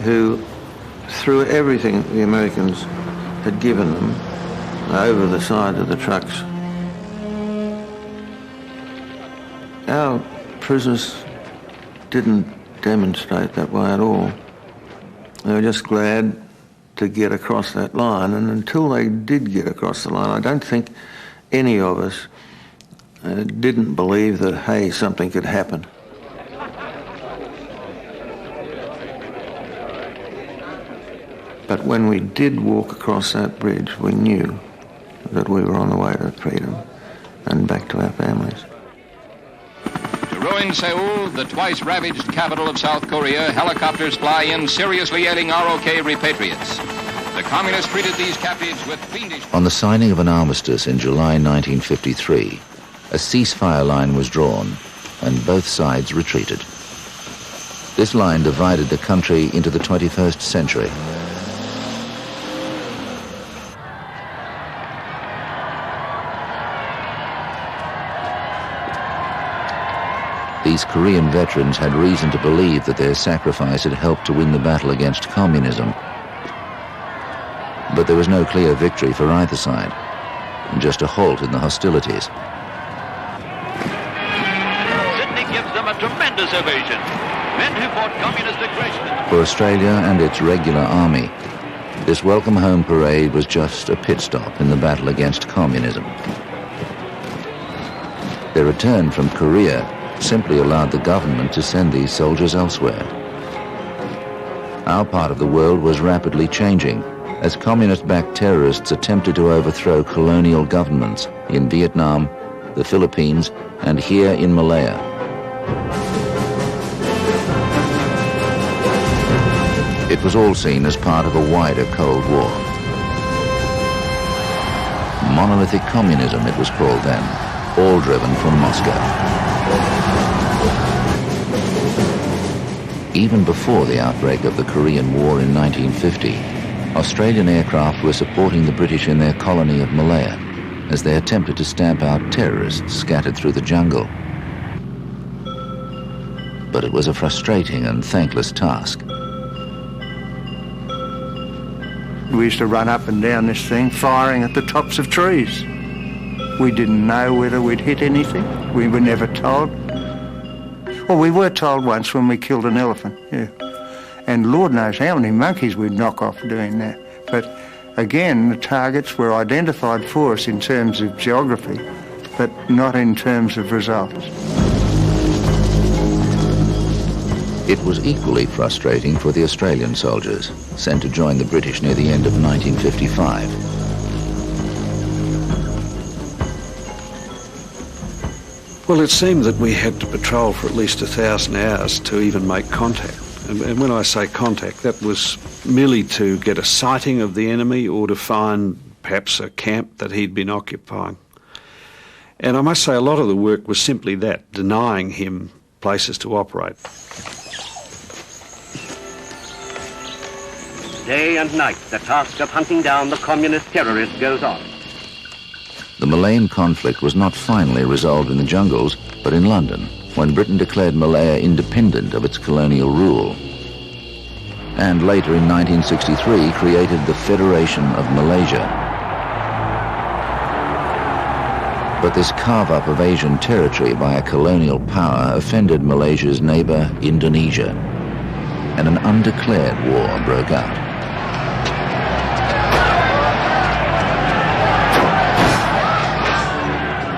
who threw everything the Americans had given them over the side of the trucks. Our prisoners didn't demonstrate that way at all. They were just glad to get across that line, and until they did get across the line, I don't think any of us didn't believe that, hey, something could happen. But when we did walk across that bridge, we knew that we were on the way to freedom and back to our families. To ruin Seoul, the twice ravaged capital of South Korea, helicopters fly in, seriously aiding ROK repatriates. The communists treated these captives with fiendish... On the signing of an armistice in July 1953, a ceasefire line was drawn and both sides retreated. This line divided the country into the 21st century. These Korean veterans had reason to believe that their sacrifice had helped to win the battle against communism. But there was no clear victory for either side, and just a halt in the hostilities. Sydney gives them a tremendous ovation. Men who fought communist aggression. For Australia and its regular army, this welcome home parade was just a pit stop in the battle against communism. Their return from Korea simply allowed the government to send these soldiers elsewhere. Our part of the world was rapidly changing as communist-backed terrorists attempted to overthrow colonial governments in Vietnam, the Philippines, and here in Malaya. It was all seen as part of a wider Cold War. Monolithic communism, it was called then, all driven from Moscow. Even before the outbreak of the Korean War in 1950, Australian aircraft were supporting the British in their colony of Malaya as they attempted to stamp out terrorists scattered through the jungle. but it was a frustrating and thankless task. We used to run up and down this thing, firing at the tops of trees. We didn't know whether we'd hit anything. We were never told. Well, we were told once when we killed an elephant, yeah. And Lord knows how many monkeys we'd knock off doing that. But again, the targets were identified for us in terms of geography, but not in terms of results. It was equally frustrating for the Australian soldiers, sent to join the British near the end of 1955. Well, it seemed that we had to patrol for at least 1,000 hours to even make contact. And when I say contact, that was merely to get a sighting of the enemy or to find perhaps a camp that he'd been occupying. And I must say a lot of the work was simply that, denying him places to operate. Day and night, the task of hunting down the communist terrorists goes on. The Malayan conflict was not finally resolved in the jungles, but in London, when Britain declared Malaya independent of its colonial rule. And later in 1963 created the Federation of Malaysia. But this carve-up of Asian territory by a colonial power offended Malaysia's neighbour, Indonesia, and an undeclared war broke out.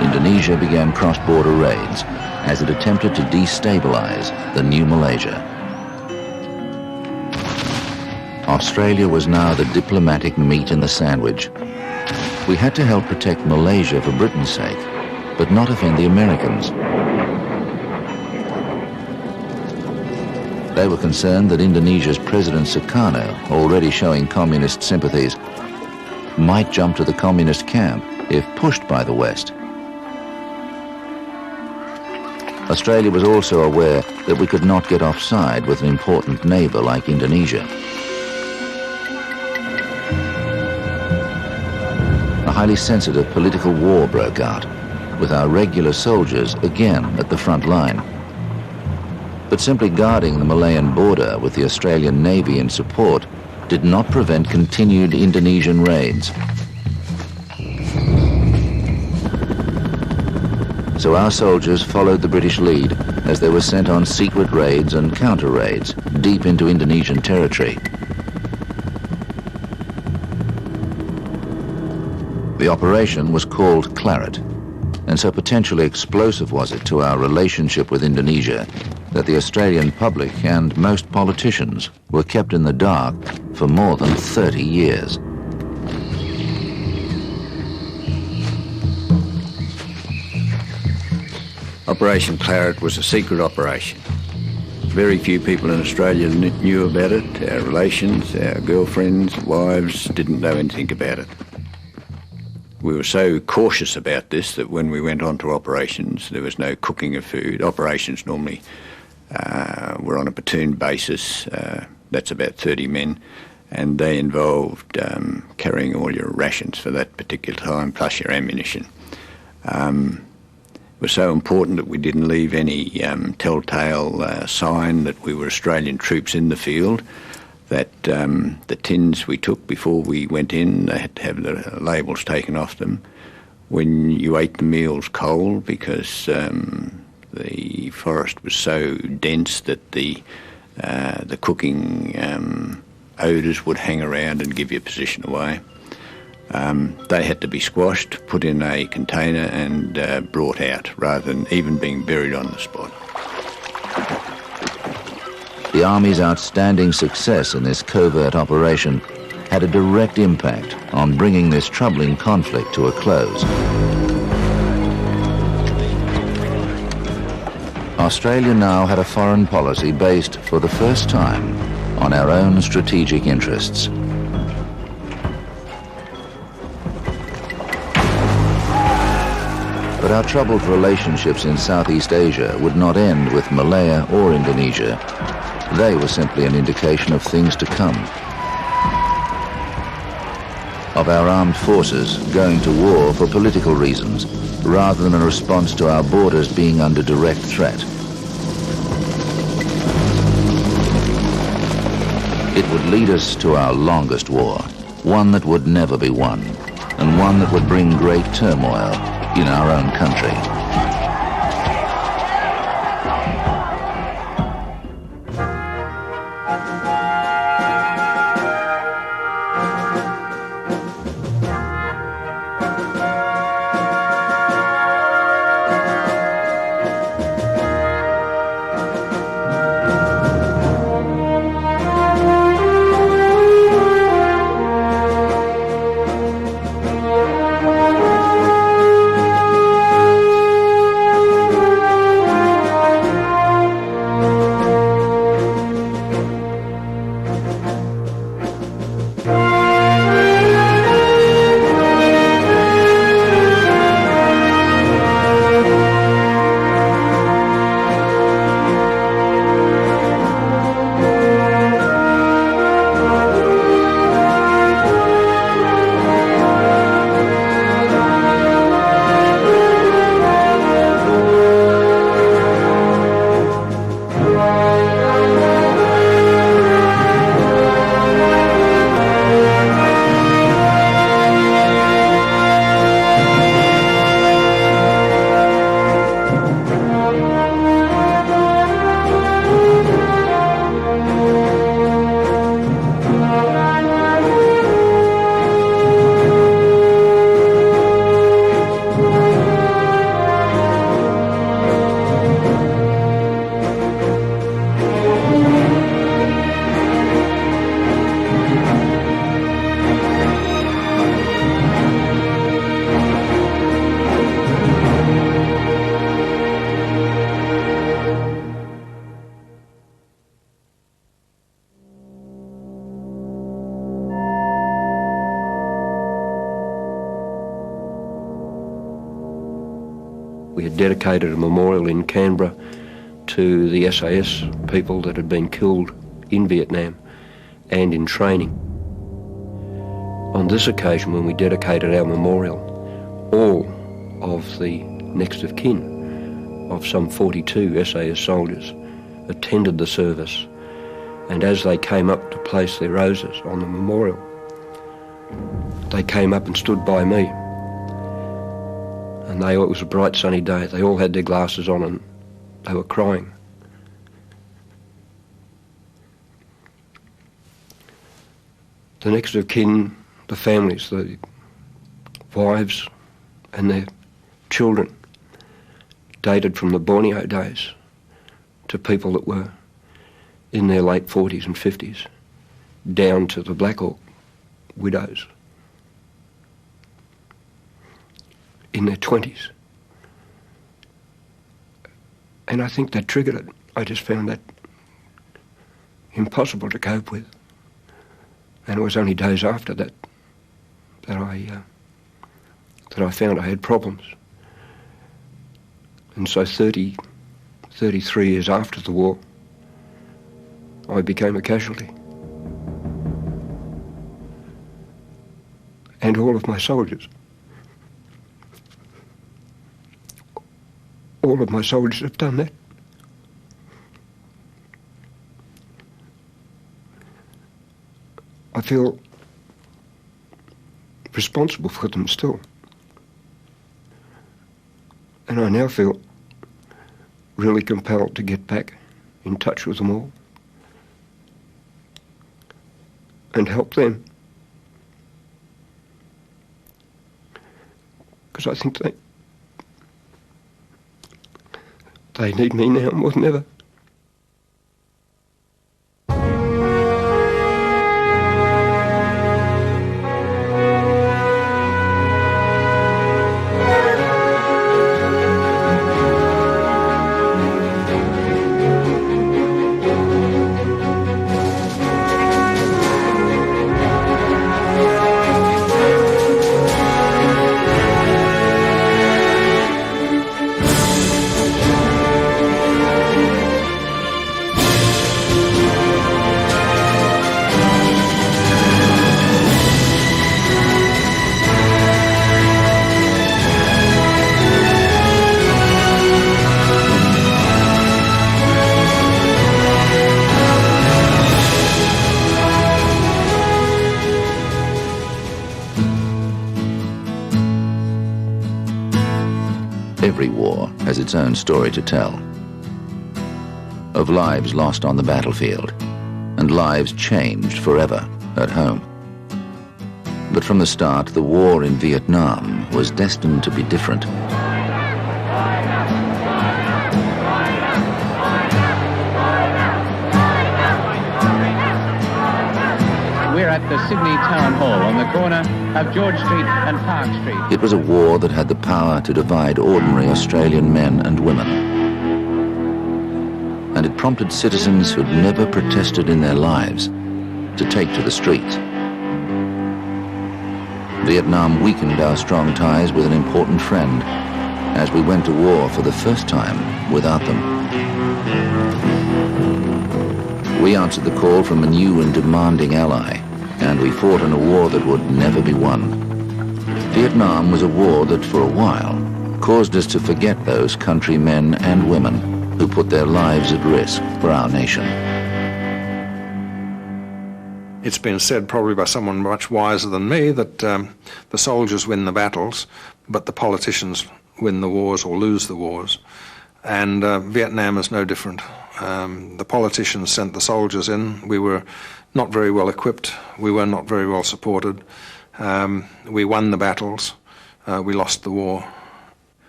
Indonesia began cross-border raids as it attempted to destabilize the new Malaysia. Australia was now the diplomatic meat in the sandwich. We had to help protect Malaysia for Britain's sake, but not offend the Americans. They were concerned that Indonesia's President Sukarno, already showing communist sympathies, might jump to the communist camp if pushed by the West. Australia was also aware that we could not get offside with an important neighbour like Indonesia. A highly sensitive political war broke out, with our regular soldiers again at the front line. But simply guarding the Malayan border with the Australian Navy in support did not prevent continued Indonesian raids. So our soldiers followed the British lead as they were sent on secret raids and counter-raids deep into Indonesian territory. The operation was called Claret, and so potentially explosive was it to our relationship with Indonesia that the Australian public and most politicians were kept in the dark for more than 30 years. Operation Claret was a secret operation. Very few people in Australia knew about it. Our relations, our girlfriends, wives didn't know anything about it. We were so cautious about this that when we went on to operations, there was no cooking of food. Operations normally were on a platoon basis. That's about 30 men. And they involved carrying all your rations for that particular time, plus your ammunition. It was so important that we didn't leave any telltale sign that we were Australian troops in the field, that the tins we took before we went in, they had to have the labels taken off them. When you ate the meals cold, because the forest was so dense that the cooking odours would hang around and give your position away. They had to be squashed, put in a container and brought out, rather than even being buried on the spot. The Army's outstanding success in this covert operation had a direct impact on bringing this troubling conflict to a close. Australia now had a foreign policy based, for the first time, on our own strategic interests. But our troubled relationships in Southeast Asia would not end with Malaya or Indonesia. They were simply an indication of things to come. Of our armed forces going to war for political reasons, rather than a response to our borders being under direct threat. It would lead us to our longest war, one that would never be won, and one that would bring great turmoil in our own country. We had dedicated a memorial in Canberra to the SAS people that had been killed in Vietnam and in training. On this occasion, when we dedicated our memorial, all of the next of kin of some 42 SAS soldiers attended the service, and as they came up to place their roses on the memorial, they came up and stood by me. And it was a bright sunny day. They all had their glasses on and they were crying. The next of kin, the families, the wives and their children, dated from the Borneo days to people that were in their late 40s and 50s, down to the Black Hawk widows in their 20s. And I think that triggered it. I just found that impossible to cope with. And it was only days after that that I found I had problems. And so 33 years after the war, I became a casualty. And all of my soldiers. All of my soldiers have done that. I feel responsible for them still. And I now feel really compelled to get back in touch with them all and help them. Because I think they need me now more than ever. every war has its own story to tell. Of lives lost on the battlefield, and lives changed forever at home. But from the start, the war in Vietnam was destined to be different. We're at the Sydney Town Hall on the corner of George Street and Park Street. It was a war that had the power to divide ordinary Australian men and women. And it prompted citizens who'd never protested in their lives to take to the streets. Vietnam weakened our strong ties with an important friend as we went to war for the first time without them. We answered the call from a new and demanding ally, and we fought in a war that would never be won. Vietnam was a war that, for a while, caused us to forget those countrymen and women who put their lives at risk for our nation. It's been said, probably by someone much wiser than me, that the soldiers win the battles, but the politicians win the wars or lose the wars. And Vietnam is no different. The politicians sent the soldiers in. We were not very well equipped. We were not very well supported. We won the battles. We lost the war.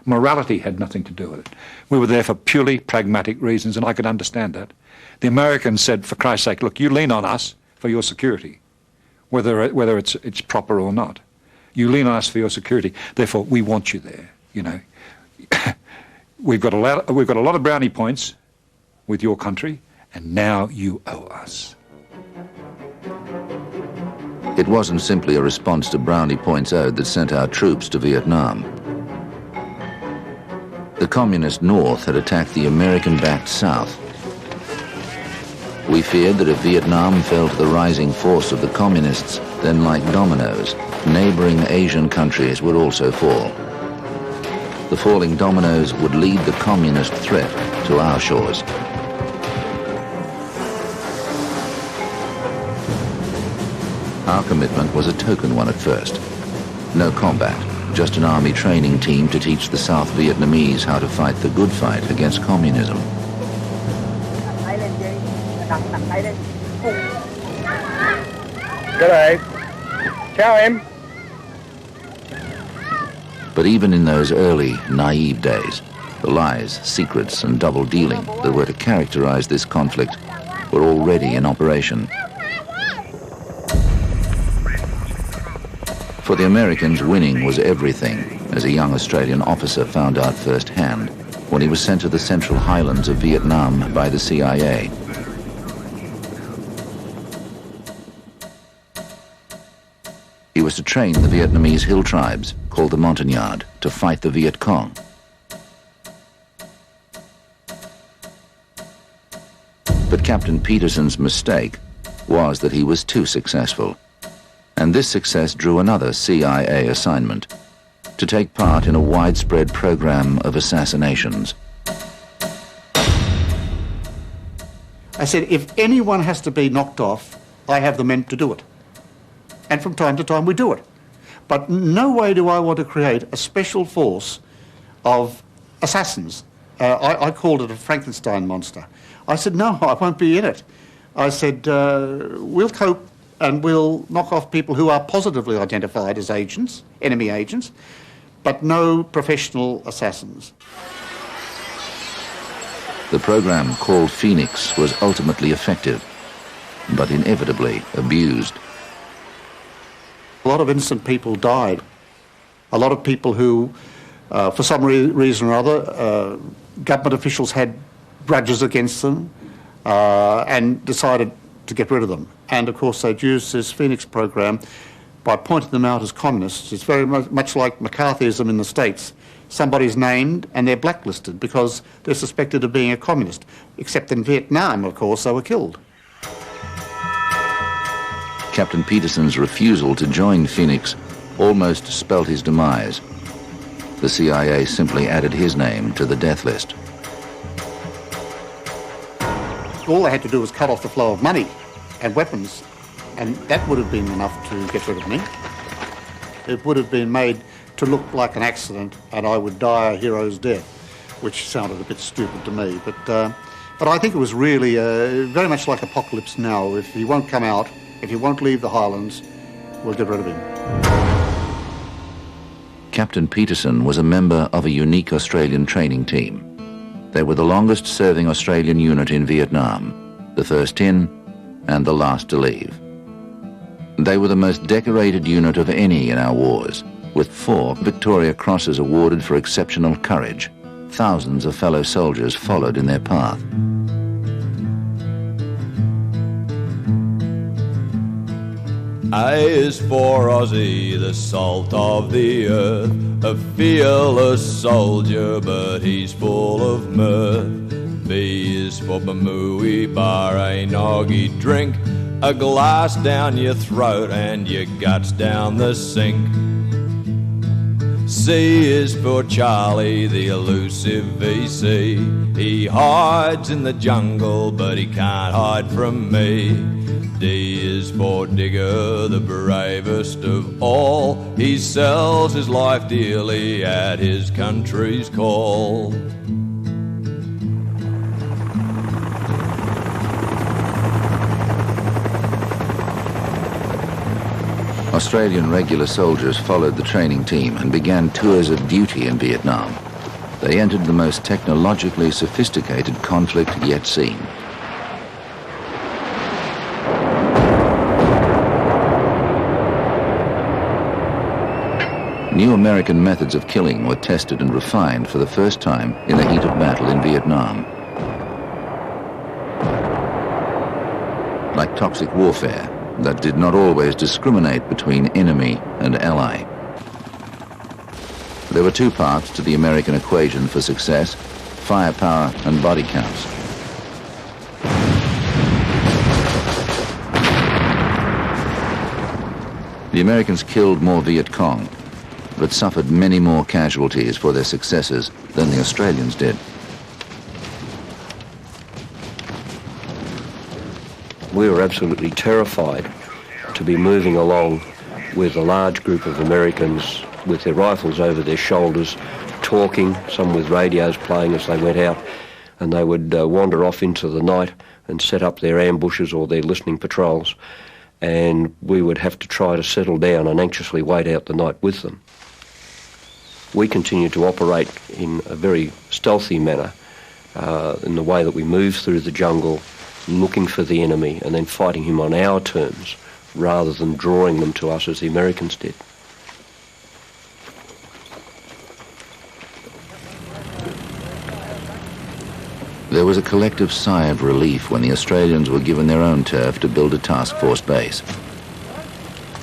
Morality had nothing to do with it. We were there for purely pragmatic reasons, and I could understand that. The Americans said, for Christ's sake, look, you lean on us for your security, whether it's proper or not. You lean on us for your security. Therefore, we want you there. You know, we've got a lot of brownie points with your country, and now you owe us. It wasn't simply a response to brownie points owed that sent our troops to Vietnam. The communist North had attacked the American-backed South. We feared that if Vietnam fell to the rising force of the communists, then like dominoes, neighboring Asian countries would also fall. The falling dominoes would lead the communist threat to our shores. Our commitment was a token one at first. No combat, just an army training team to teach the South Vietnamese how to fight the good fight against communism. G'day. Ciao, Em. But even in those early, naive days, the lies, secrets, and double dealing that were to characterize this conflict were already in operation. For the Americans, winning was everything, as a young Australian officer found out firsthand when he was sent to the Central Highlands of Vietnam by the CIA. He was to train the Vietnamese hill tribes, called the Montagnard, to fight the Viet Cong. But Captain Peterson's mistake was that he was too successful. And this success drew another CIA assignment, to take part in a widespread program of assassinations. I said, if anyone has to be knocked off, I have the men to do it. And from time to time we do it. But no way do I want to create a special force of assassins. I called it a Frankenstein monster. I said, no, I won't be in it. I said, we'll cope and we'll knock off people who are positively identified as agents, enemy agents, but no professional assassins. The program called Phoenix was ultimately effective, but inevitably abused. A lot of innocent people died. A lot of people who, for some reason or other, government officials had grudges against them and decided to get rid of them. And of course they'd used this Phoenix program by pointing them out as communists. It's very much like McCarthyism in the States. Somebody's named and they're blacklisted because they're suspected of being a communist. Except in Vietnam, of course, they were killed. Captain Peterson's refusal to join Phoenix almost spelt his demise. The CIA simply added his name to the death list. All they had to do was cut off the flow of money and weapons, and that would have been enough to get rid of me. It would have been made to look like an accident and I would die a hero's death, which sounded a bit stupid to me. But I think it was really very much like Apocalypse Now. If he won't come out, if he won't leave the Highlands, we'll get rid of him. Captain Peterson was a member of a unique Australian training team. They were the longest-serving Australian unit in Vietnam, the first in and the last to leave. They were the most decorated unit of any in our wars, with 4 Victoria Crosses awarded for exceptional courage. Thousands of fellow soldiers followed in their path. A is for Aussie, the salt of the earth, a fearless soldier, but he's full of mirth. B is for Bamooey, bar a noggy drink, a glass down your throat and your guts down the sink. C is for Charlie, the elusive VC. He hides in the jungle, but he can't hide from me. D is for Digger, the bravest of all. He sells his life dearly at his country's call. Australian regular soldiers followed the training team and began tours of duty in Vietnam. They entered the most technologically sophisticated conflict yet seen. New American methods of killing were tested and refined for the first time in the heat of battle in Vietnam. Like toxic warfare, that did not always discriminate between enemy and ally. There were 2 parts to the American equation for success: firepower and body counts. The Americans killed more Viet Cong, but suffered many more casualties for their successes than the Australians did. We were absolutely terrified to be moving along with a large group of Americans with their rifles over their shoulders, talking, some with radios playing as they went out, and they would wander off into the night and set up their ambushes or their listening patrols, and we would have to try to settle down and anxiously wait out the night with them. We continued to operate in a very stealthy manner, in the way that we moved through the jungle, looking for the enemy and then fighting him on our terms, rather than drawing them to us as the Americans did. There was a collective sigh of relief when the Australians were given their own turf to build a task force base.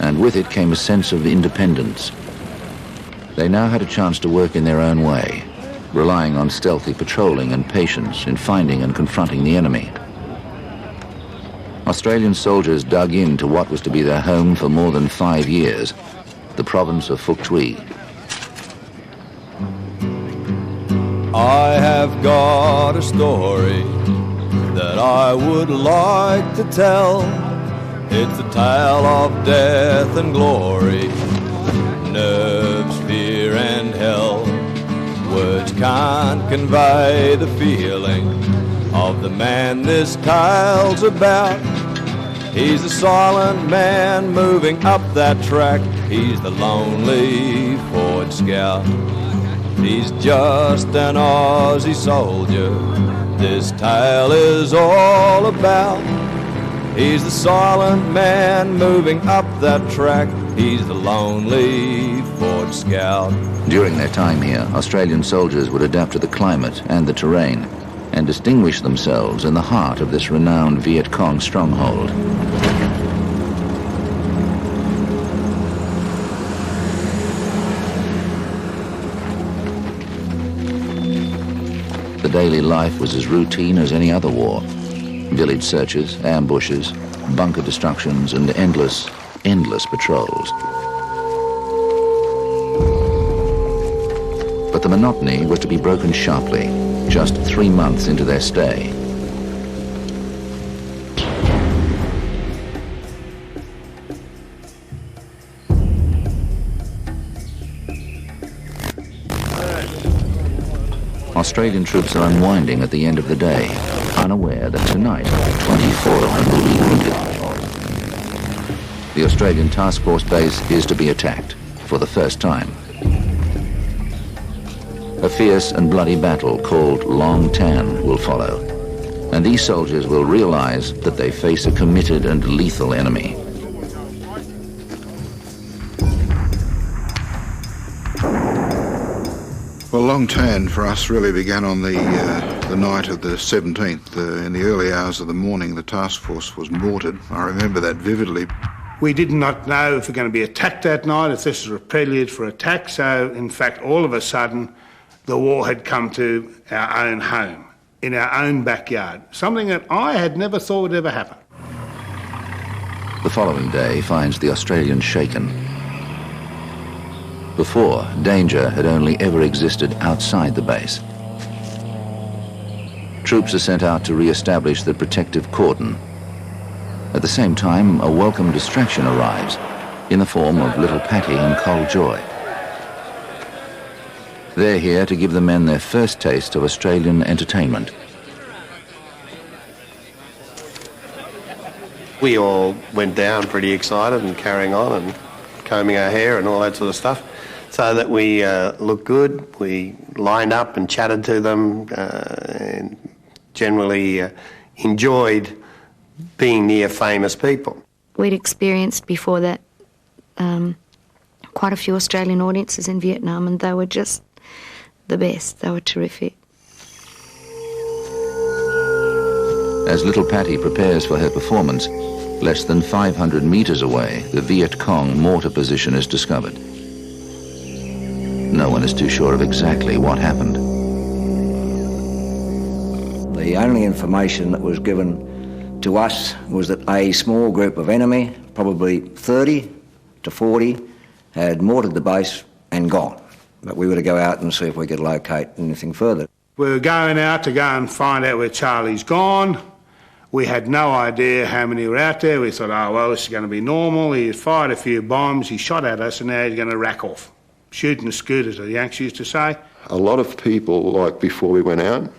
And with it came a sense of independence. They now had a chance to work in their own way, relying on stealthy patrolling and patience in finding and confronting the enemy. Australian soldiers dug into what was to be their home for more than 5 years, the province of Phuoc Tuy. I have got a story that I would like to tell. It's a tale of death and glory, nerves, fear and hell. Words can't convey the feeling of the man this tale's about. He's a silent man moving up that track. He's the lonely Ford Scout. He's just an Aussie soldier this tale is all about. He's the silent man moving up that track. He's the lonely Ford Scout. During their time here, Australian soldiers would adapt to the climate and the terrain and distinguish themselves in the heart of this renowned Viet Cong stronghold. The daily life was as routine as any other war. Village searches, ambushes, bunker destructions, and endless patrols. But the monotony was to be broken sharply, just 3 months into their stay. Australian troops are unwinding at the end of the day, unaware that tonight 24 of them will be wounded. The Australian Task Force base is to be attacked for the first time. A fierce and bloody battle called Long Tan will follow, and these soldiers will realize that they face a committed and lethal enemy. Well, Long Tan for us really began on the night of the 17th. In the early hours of the morning, the task force was mortared. I remember that vividly. We did not know if we were going to be attacked that night, if this was a prelude for attack. So, in fact, all of a sudden, the war had come to our own home, in our own backyard, something that I had never thought would ever happen. The following day finds the Australians shaken. Before, danger had only ever existed outside the base. Troops are sent out to re-establish the protective cordon. At the same time, a welcome distraction arrives in the form of little Patty and Col Joy. They're here to give the men their first taste of Australian entertainment. We all went down pretty excited and carrying on and combing our hair and all that sort of stuff, so that we looked good. We lined up and chatted to them and generally enjoyed being near famous people. We'd experienced before that quite a few Australian audiences in Vietnam, and they were just the best. They were terrific. As little Patty prepares for her performance, less than 500 meters away, the Viet Cong mortar position is discovered. No one is too sure of exactly what happened. The only information that was given to us was that a small group of enemy, probably 30 to 40, had mortared the base and gone. But we were to go out and see if we could locate anything further. We were going out to go and find out where Charlie's gone. We had no idea how many were out there. We thought, oh, well, this is going to be normal. He fired a few bombs, he shot at us, and now he's going to rack off. Shooting the scooters, the Yanks used to say. A lot of people, like before we went out,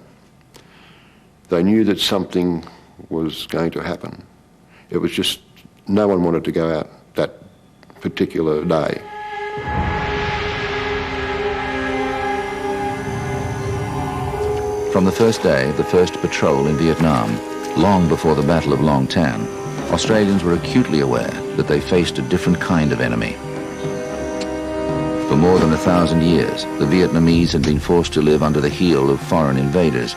they knew that something was going to happen. It was just, no one wanted to go out that particular day. From the first day of the first patrol in Vietnam, long before the Battle of Long Tan, Australians were acutely aware that they faced a different kind of enemy. For more than 1,000 years, the Vietnamese had been forced to live under the heel of foreign invaders.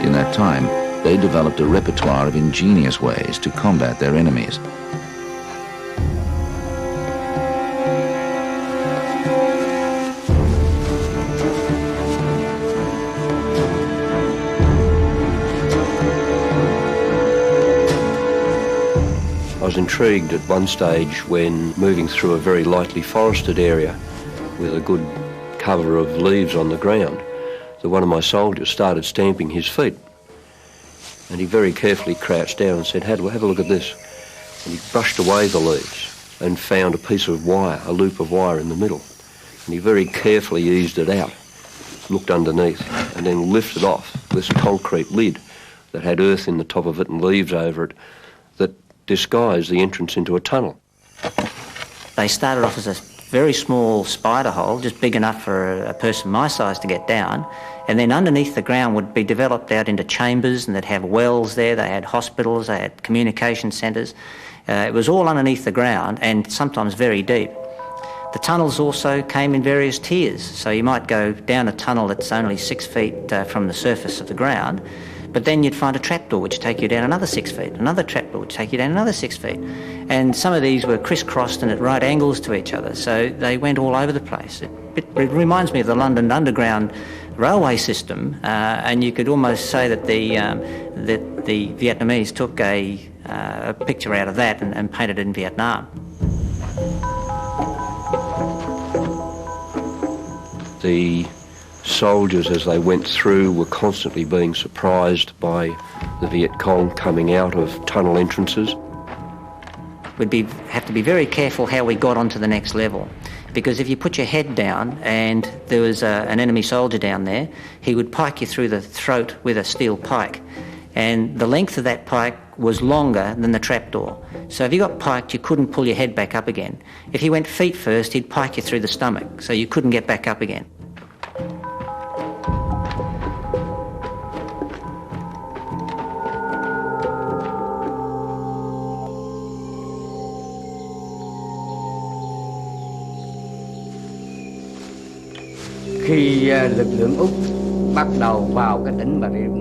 In that time, they developed a repertoire of ingenious ways to combat their enemies. I was intrigued at one stage when moving through a very lightly forested area with a good cover of leaves on the ground, that one of my soldiers started stamping his feet. And he very carefully crouched down and said, have a look at this. And he brushed away the leaves and found a piece of wire, a loop of wire in the middle. And he very carefully eased it out, looked underneath, and then lifted off this concrete lid that had earth in the top of it and leaves over it that disguised the entrance into a tunnel. They started off as a very small spider hole, just big enough for a person my size to get down, and then underneath the ground would be developed out into chambers, and they'd have wells there, they had hospitals, they had communication centres. It was all underneath the ground and sometimes very deep. The tunnels also came in various tiers, so you might go down a tunnel that's only 6 feet from the surface of the ground, but then you'd find a trapdoor which would take you down another 6 feet, another trapdoor would take you down another 6 feet. And some of these were crisscrossed and at right angles to each other, so they went all over the place. It reminds me of the London Underground railway system, and you could almost say that the Vietnamese took a picture out of that and painted it in Vietnam. The soldiers, as they went through, were constantly being surprised by the Viet Cong coming out of tunnel entrances. We'd have to be very careful how we got onto the next level, because if you put your head down and there was an enemy soldier down there, he would pike you through the throat with a steel pike. And the length of that pike was longer than the trapdoor. So if you got piked, you couldn't pull your head back up again. If he went feet first, he'd pike you through the stomach, so you couldn't get back up again.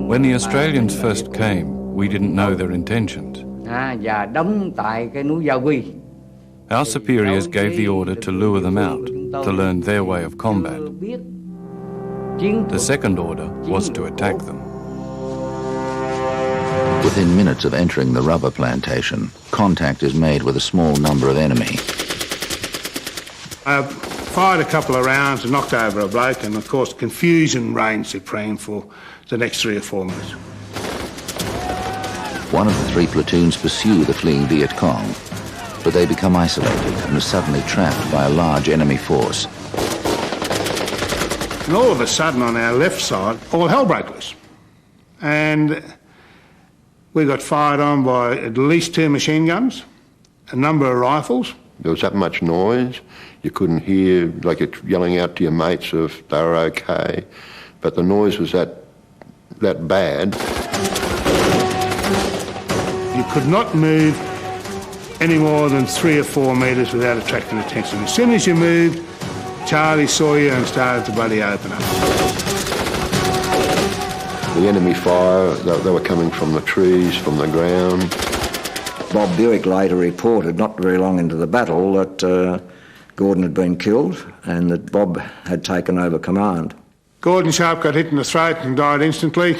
When the Australians first came, we didn't know their intentions. Our superiors gave the order to lure them out, to learn their way of combat. The second order was to attack them. Within minutes of entering the rubber plantation, contact is made with a small number of enemy. I fired a couple of rounds and knocked over a bloke, and of course confusion reigned supreme for the next 3 or 4 minutes. One of the 3 platoons pursue the fleeing Viet Cong, but they become isolated and are suddenly trapped by a large enemy force. And all of a sudden on our left side, all hell broke loose. And we got fired on by at least 2 machine guns, a number of rifles. There was that much noise. You couldn't hear, like you're yelling out to your mates if they were okay. But the noise was that bad. You could not move any more than 3 or 4 metres without attracting attention. As soon as you moved, Charlie saw you and started to bloody open up. The enemy fire, they were coming from the trees, from the ground. Bob Buick later reported, not very long into the battle, that Gordon had been killed and that Bob had taken over command. Gordon Sharp got hit in the throat and died instantly.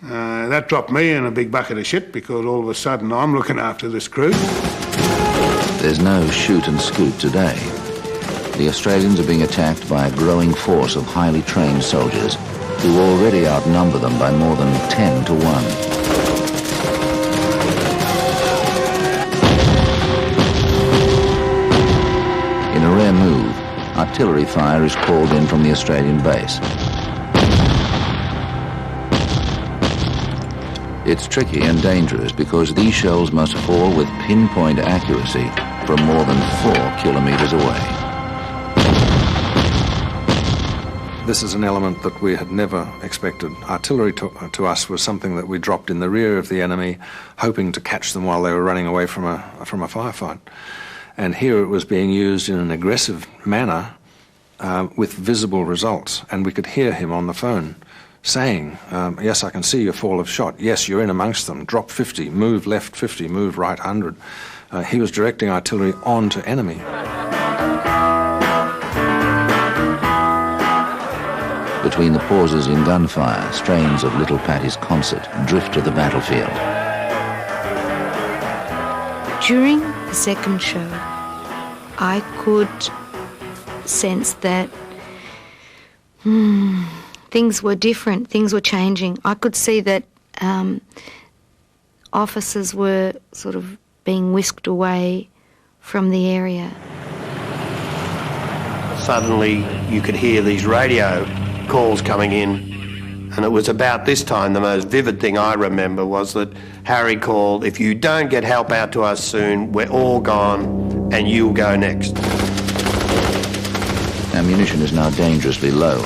That dropped me in a big bucket of shit because all of a sudden I'm looking after this crew. There's no shoot and scoot today. The Australians are being attacked by a growing force of highly trained soldiers who already outnumber them by more than 10 to 1. In a rare move, artillery fire is called in from the Australian base. It's tricky and dangerous because these shells must fall with pinpoint accuracy from more than 4 kilometres away. This is an element that we had never expected. Artillery to us was something that we dropped in the rear of the enemy, hoping to catch them while they were running away from a firefight. And here it was being used in an aggressive manner with visible results. And we could hear him on the phone saying, yes, I can see your fall of shot. Yes, you're in amongst them. Drop 50, move left 50, move right 100. He was directing artillery onto enemy. Between the pauses in gunfire, strains of Little Patty's concert drift to the battlefield. During the second show, I could sense that things were different, things were changing. I could see that officers were sort of being whisked away from the area. Suddenly you could hear these radio calls coming in, and it was about this time, the most vivid thing I remember was that Harry called, "If you don't get help out to us soon, we're all gone and you'll go next." Ammunition is now dangerously low,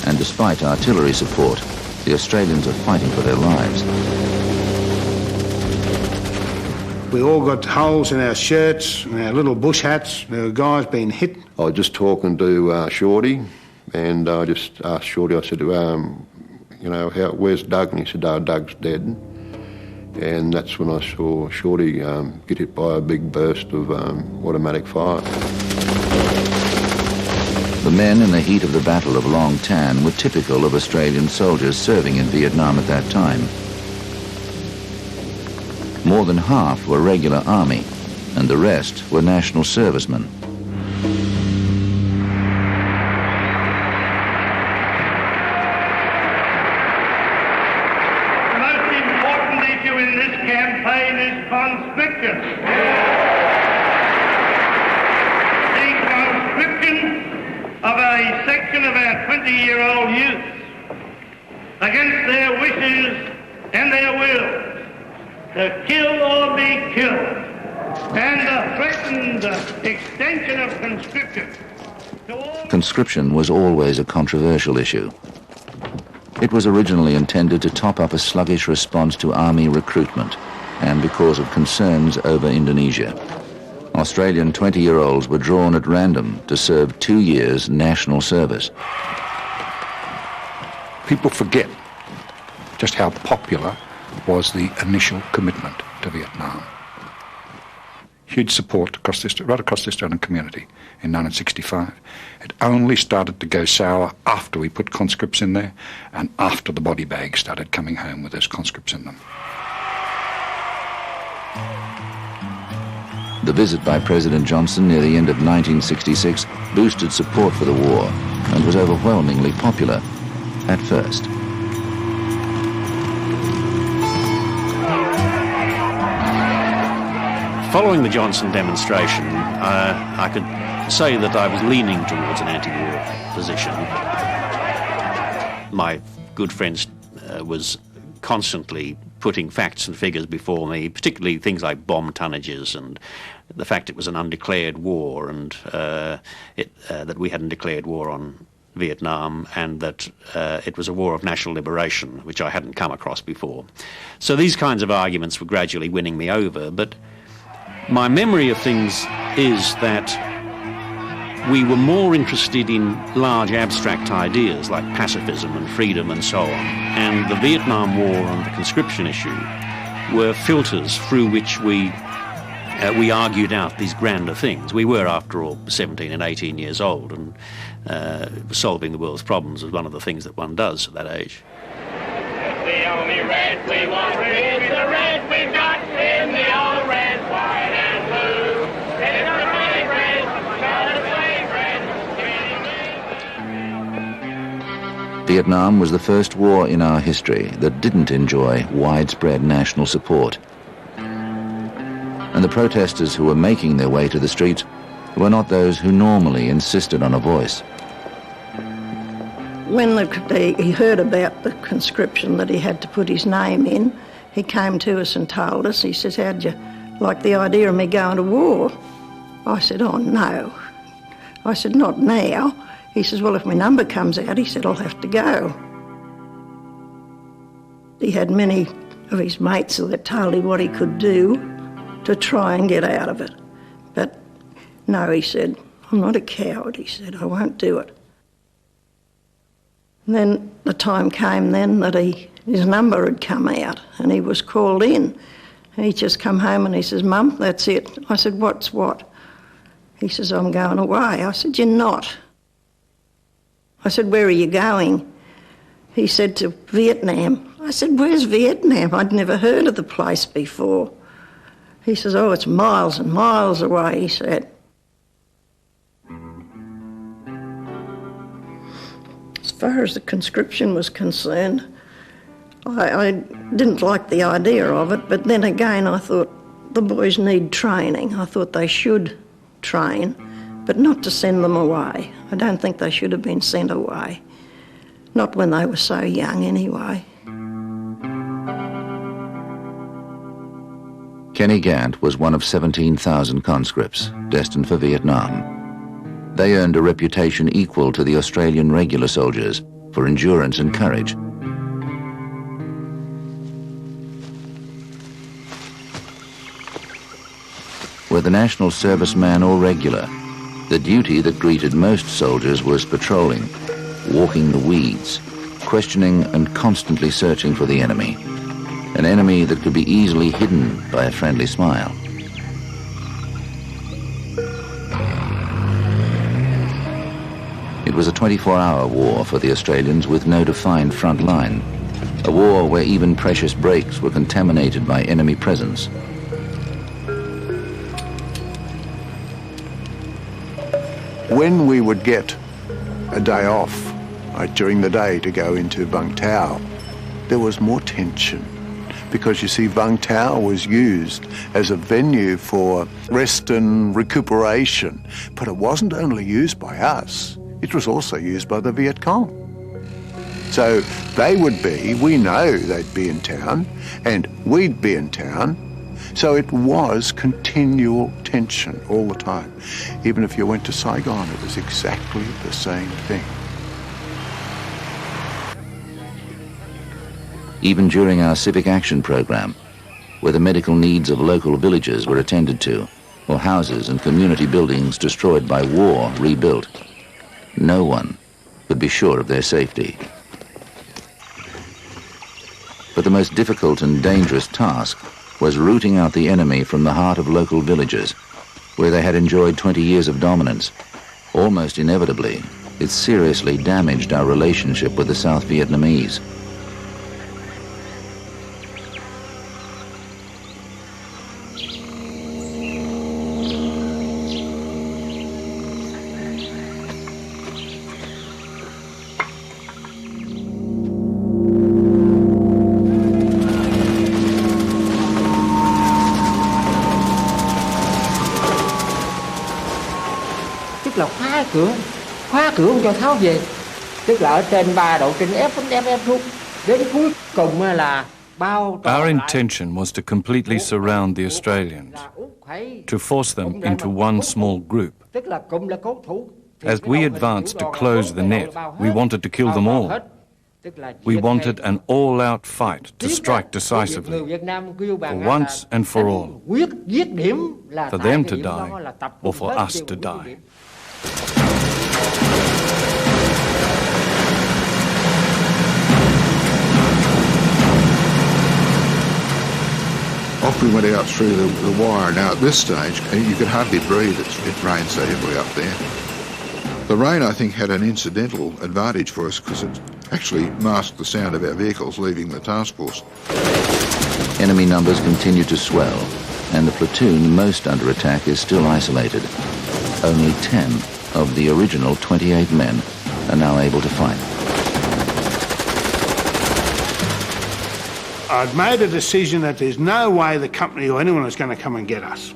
and despite artillery support, the Australians are fighting for their lives. We all got holes in our shirts and our little bush hats. There were guys being hit. I was just talking to Shorty, and I just asked Shorty, I said, where's Doug? And he said, Doug's dead. And that's when I saw Shorty get hit by a big burst of automatic fire. The men in the heat of the Battle of Long Tan were typical of Australian soldiers serving in Vietnam at that time. More than half were regular army, and the rest were national servicemen. The most important issue in this campaign is conscription. The conscription of a section of our 20-year-old youth against their wishes and their will to kill or be killed, and the threatened extension of conscription. Conscription was always a controversial issue. It was originally intended to top up a sluggish response to army recruitment, and because of concerns over Indonesia. Australian 20-year-olds were drawn at random to serve 2 years national service. People forget just how popular was the initial commitment to Vietnam. Huge support right across the Australian community in 1965. It only started to go sour after we put conscripts in there and after the body bags started coming home with those conscripts in them. The visit by President Johnson near the end of 1966 boosted support for the war and was overwhelmingly popular at first. Following the Johnson demonstration, I could say that I was leaning towards an anti-war position. My good friend was constantly putting facts and figures before me, particularly things like bomb tonnages and the fact it was an undeclared war, and that we hadn't declared war on Vietnam, and that it was a war of national liberation, which I hadn't come across before. So these kinds of arguments were gradually winning me over, but my memory of things is that we were more interested in large abstract ideas like pacifism and freedom and so on, and the Vietnam War and the conscription issue were filters through which we argued out these grander things. We were, after all, 17 and 18 years old, and solving the world's problems was one of the things that one does at that age. The only red we want is the red we've got in the old red, white and blue. It's the red, red, red, red. Vietnam was the first war in our history that didn't enjoy widespread national support. And the protesters who were making their way to the streets were not those who normally insisted on a voice. When he heard about the conscription, that he had to put his name in, he came to us and told us, he says, how'd you like the idea of me going to war? I said, oh no. I said, not now. He says, well, if my number comes out, he said, I'll have to go. He had many of his mates that told him what he could do to try and get out of it. But no, he said, I'm not a coward. He said, I won't do it. And then the time came then that his number had come out and he was called in. And he just come home and he says, Mum, that's it. I said, what's what? He says, I'm going away. I said, you're not. I said, where are you going? He said, to Vietnam. I said, where's Vietnam? I'd never heard of the place before. He says, oh, it's miles and miles away, he said. As far as the conscription was concerned, I didn't like the idea of it, but then again I thought the boys need training. I thought they should train, but not to send them away. I don't think they should have been sent away. Not when they were so young anyway. Kenny Gant was one of 17,000 conscripts destined for Vietnam. They earned a reputation equal to the Australian regular soldiers for endurance and courage. Whether national serviceman or regular, the duty that greeted most soldiers was patrolling, walking the weeds, questioning and constantly searching for the enemy. An enemy that could be easily hidden by a friendly smile. It was a 24-hour war for the Australians with no defined front line. A war where even precious breaks were contaminated by enemy presence. When we would get a day off during the day to go into Vung Tau, there was more tension. Because you see, Vung Tau was used as a venue for rest and recuperation, but it wasn't only used by us, it was also used by the Viet Cong. So they would be, we know they'd be in town, and we'd be in town, so it was continual tension all the time. Even if you went to Saigon, it was exactly the same thing. Even during our civic action program, where the medical needs of local villages were attended to, or houses and community buildings destroyed by war rebuilt, no one could be sure of their safety. But the most difficult and dangerous task was rooting out the enemy from the heart of local villages, where they had enjoyed 20 years of dominance. Almost inevitably, it seriously damaged our relationship with the South Vietnamese. Là khóa cửa không cho tháo về, tức là ở trên 3 độ trên ép xuống, đến cuối cùng là bao. Our intention was to completely surround the Australians, to force them into one small group. As we advanced to close the net, we wanted to kill them all. We wanted an all-out fight to strike decisively, for once and for all, for them to die or for us to die. Off we went out through the wire. Now at this stage, you could hardly breathe. It rained so heavily up there. The rain, I think, had an incidental advantage for us because it actually masked the sound of our vehicles leaving the task force. Enemy numbers continue to swell, and the platoon most under attack is still isolated. Only 10 of the original 28 men are now able to fight. I'd made a decision that there's no way the company or anyone is going to come and get us.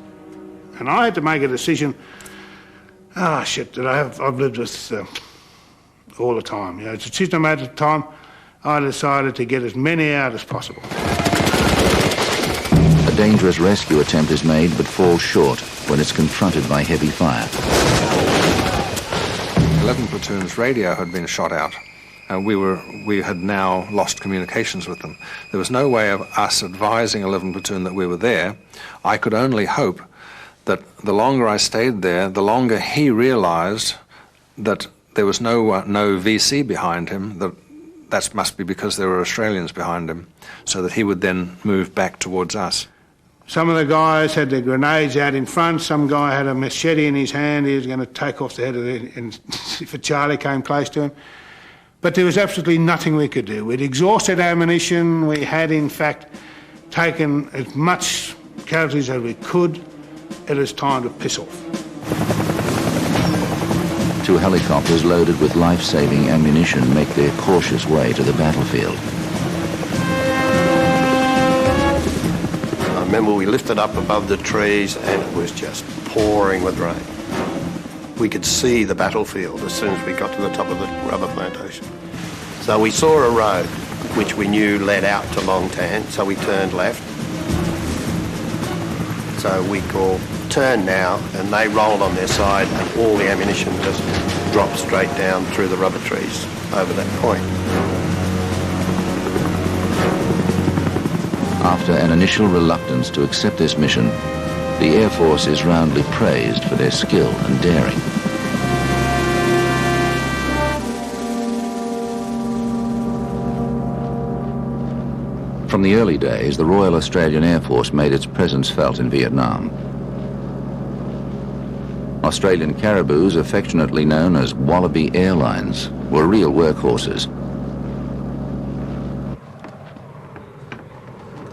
And I had to make a decision, that I've lived with all the time. You know, it's a decision I made at the time. I decided to get as many out as possible. A dangerous rescue attempt is made but falls short when it's confronted by heavy fire. 11 Platoon's radio had been shot out. We had now lost communications with them. There was no way of us advising 11 Platoon that we were there. I could only hope that the longer I stayed there, the longer he realized that there was no VC behind him, that must be because there were Australians behind him, so that he would then move back towards us. Some of the guys had their grenades out in front. Some guy had a machete in his hand. He was going to take off the head of it if a Charlie came close to him. But there was absolutely nothing we could do. We'd exhausted ammunition. We had, in fact, taken as much casualties as we could. It was time to piss off. 2 helicopters loaded with life-saving ammunition make their cautious way to the battlefield. I remember we lifted up above the trees and it was just pouring with rain. We could see the battlefield as soon as we got to the top of the rubber plantation. So we saw a road which we knew led out to Long Tan, so we turned left. So we called turn now, and they rolled on their side and all the ammunition just dropped straight down through the rubber trees over that point. After an initial reluctance to accept this mission, the Air Force is roundly praised for their skill and daring. From the early days, the Royal Australian Air Force made its presence felt in Vietnam. Australian Caribous, affectionately known as Wallaby Airlines, were real workhorses.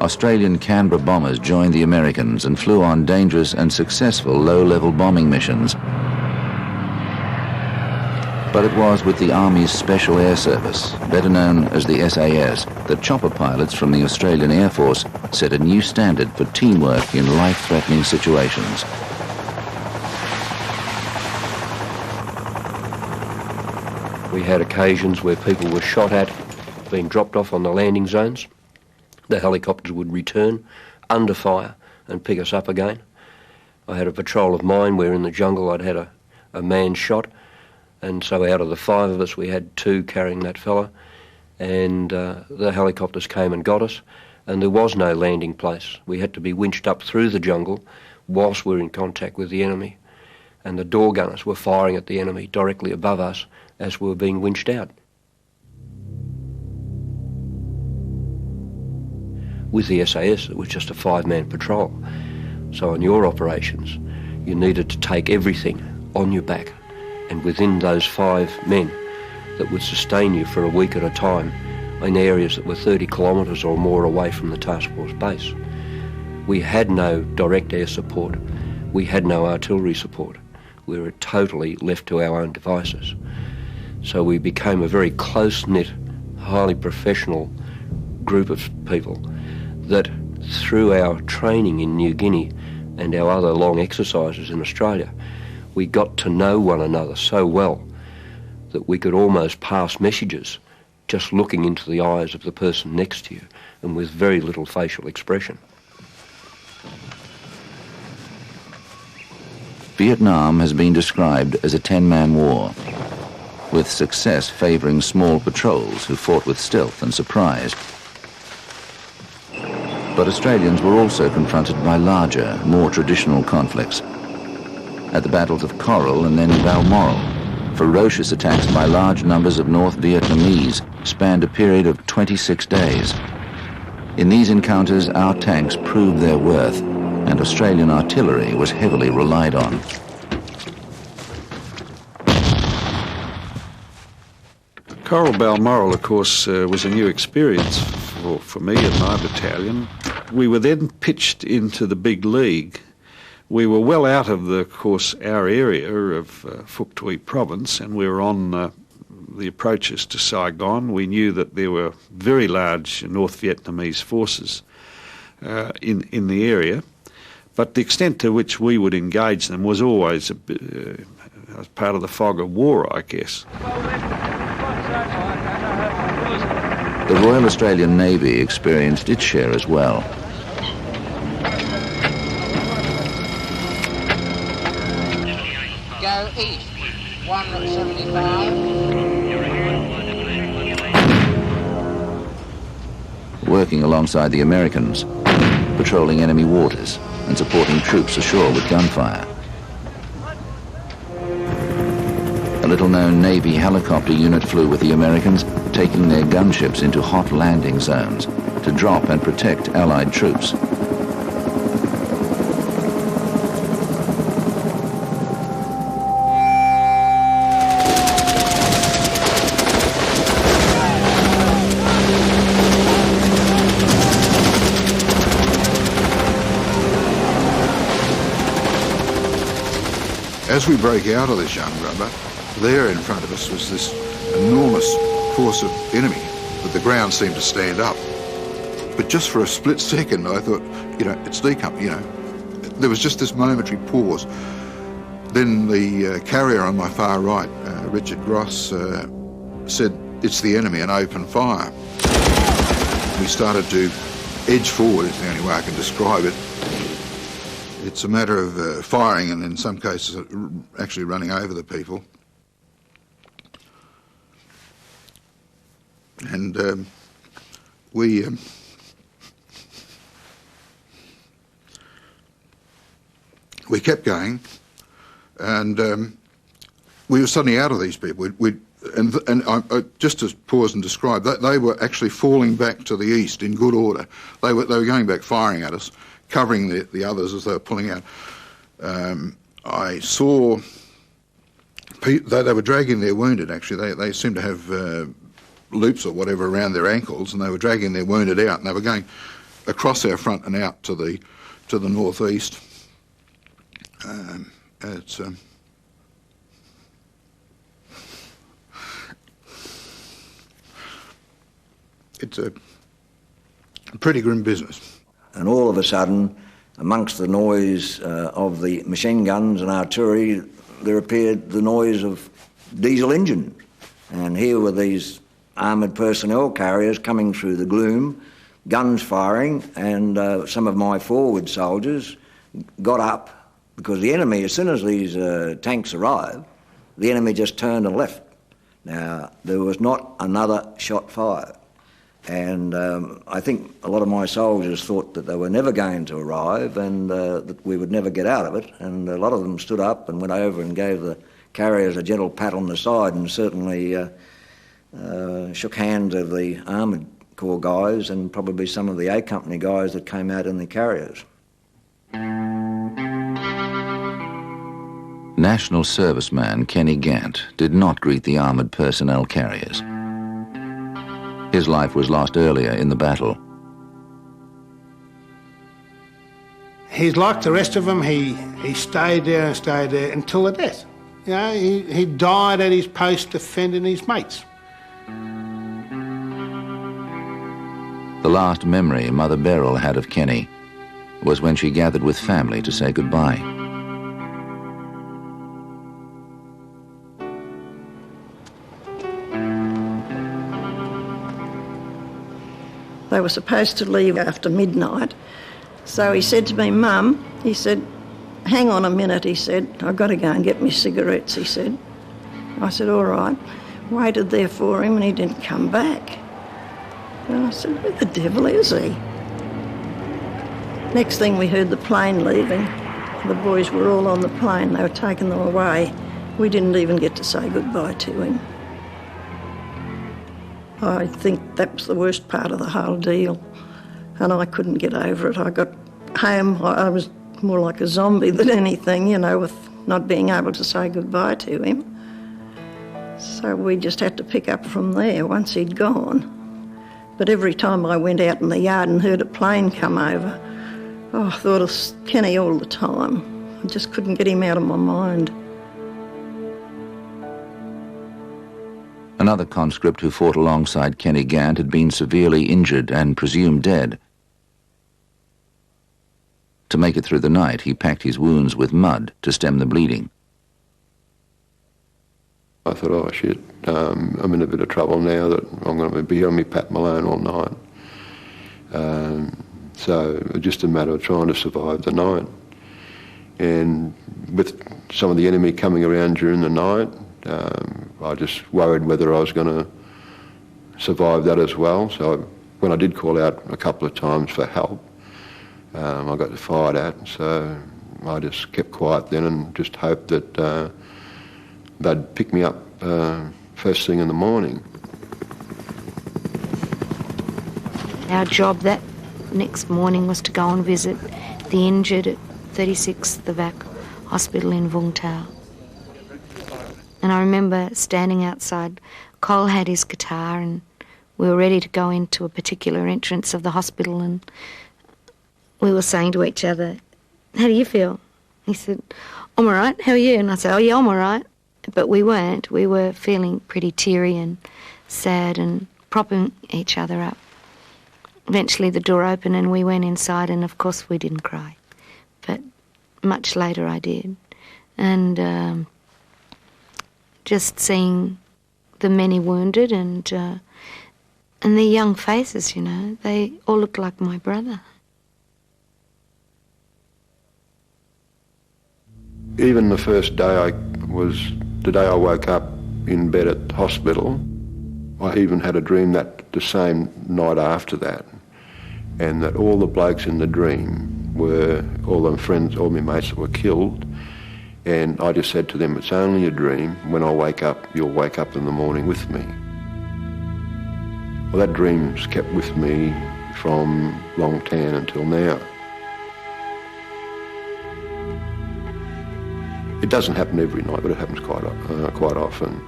Australian Canberra bombers joined the Americans and flew on dangerous and successful low-level bombing missions. But it was with the Army's Special Air Service, better known as the SAS, that chopper pilots from the Australian Air Force set a new standard for teamwork in life-threatening situations. We had occasions where people were shot at, being dropped off on the landing zones. The helicopters would return under fire and pick us up again. I had a patrol of mine where in the jungle I'd had a man shot, and so out of the 5 of us we had 2 carrying that fella, and the helicopters came and got us, and there was no landing place. We had to be winched up through the jungle whilst we were in contact with the enemy, and the door gunners were firing at the enemy directly above us as we were being winched out. With the SAS, it was just a 5-man patrol. So in your operations, you needed to take everything on your back, and within those 5 men that would sustain you for a week at a time in areas that were 30 kilometres or more away from the task force base. We had no direct air support. We had no artillery support. We were totally left to our own devices. So we became a very close-knit, highly professional group of people that through our training in New Guinea and our other long exercises in Australia, we got to know one another so well that we could almost pass messages just looking into the eyes of the person next to you and with very little facial expression. Vietnam has been described as a 10-man war, with success favouring small patrols who fought with stealth and surprise. But Australians were also confronted by larger, more traditional conflicts. At the battles of Coral and then Balmoral, ferocious attacks by large numbers of North Vietnamese spanned a period of 26 days. In these encounters, our tanks proved their worth, and Australian artillery was heavily relied on. Coral Balmoral, of course, was a new experience for me and my battalion. We were then pitched into the big league. We were well out of our area of Phuoc Tuy province, and we were on the approaches to Saigon. We knew that there were very large North Vietnamese forces in the area, but the extent to which we would engage them was always as part of the fog of war, I guess. The Royal Australian Navy experienced its share as well. Go east, 175. Working alongside the Americans, patrolling enemy waters and supporting troops ashore with gunfire. A little-known Navy helicopter unit flew with the Americans, taking their gunships into hot landing zones to drop and protect Allied troops. As we break out of this young rubber, there in front of us was this enormous force of enemy, but the ground seemed to stand up. But just for a split second, I thought, it's decoming, There was just this momentary pause. Then the carrier on my far right, Richard Gross, said, "It's the enemy," and opened fire. We started to edge forward, is the only way I can describe it. It's a matter of firing and in some cases actually running over the people. And we kept going, and we were suddenly out of these people. I just to pause and describe that, they were actually falling back to the east in good order. They were going back firing at us, covering the others as they were pulling out. I saw they were dragging their wounded. Actually, they seemed to have loops or whatever around their ankles, and they were dragging their wounded out, and they were going across our front and out to the northeast. It's a pretty grim business. And all of a sudden, amongst the noise of the machine guns and artillery, there appeared the noise of diesel engine And here were these armoured personnel carriers coming through the gloom, guns firing, and some of my forward soldiers got up because the enemy, as soon as these tanks arrived, the enemy just turned and left. Now, there was not another shot fired. And I think a lot of my soldiers thought that they were never going to arrive and that we would never get out of it. And a lot of them stood up and went over and gave the carriers a gentle pat on the side and certainly shook hands of the Armoured Corps guys and probably some of the A Company guys that came out in the carriers. National serviceman Kenny Gant did not greet the armoured personnel carriers. His life was lost earlier in the battle. He's like the rest of them. He stayed there and stayed there until the death. You know, he died at his post defending his mates. The last memory Mother Beryl had of Kenny was when she gathered with family to say goodbye. They were supposed to leave after midnight. So he said to me, Mum, he said, hang on a minute, he said, I've got to go and get me cigarettes, he said. I said, all right. Waited there for him and he didn't come back. And I said, where the devil is he? Next thing we heard the plane leaving. The boys were all on the plane, they were taking them away. We didn't even get to say goodbye to him. I think that was the worst part of the whole deal, and I couldn't get over it. I got home, I was more like a zombie than anything, you know, with not being able to say goodbye to him. So we just had to pick up from there once he'd gone. But every time I went out in the yard and heard a plane come over, oh, I thought of Kenny all the time. I just couldn't get him out of my mind. Another conscript who fought alongside Kenny Gant had been severely injured and presumed dead. To make it through the night, he packed his wounds with mud to stem the bleeding. I thought, oh shit, I'm in a bit of trouble now that I'm going to be on me Pat Malone all night. So it was just a matter of trying to survive the night. And with some of the enemy coming around during the night, I just worried whether I was going to survive that as well. So when I did call out a couple of times for help, I got fired at. So I just kept quiet then and just hoped that they'd pick me up first thing in the morning. Our job that next morning was to go and visit the injured at 36th the VAC hospital in Vung Tau. And I remember standing outside. Cole had his guitar and we were ready to go into a particular entrance of the hospital, and we were saying to each other, how do you feel? He said, I'm all right, how are you? And I said, oh yeah, I'm all right. But we weren't. We were feeling pretty teary and sad and propping each other up. Eventually the door opened and we went inside, and of course we didn't cry. But much later I did. And just seeing the many wounded and their young faces, you know, they all looked like my brother. Even the first day the day I woke up in bed at the hospital, I even had a dream that the same night after that, and that all the blokes in the dream were all them friends, all my mates that were killed. And I just said to them, it's only a dream. When I wake up, you'll wake up in the morning with me. Well, that dream's kept with me from Long Tan until now. It doesn't happen every night, but it happens quite often,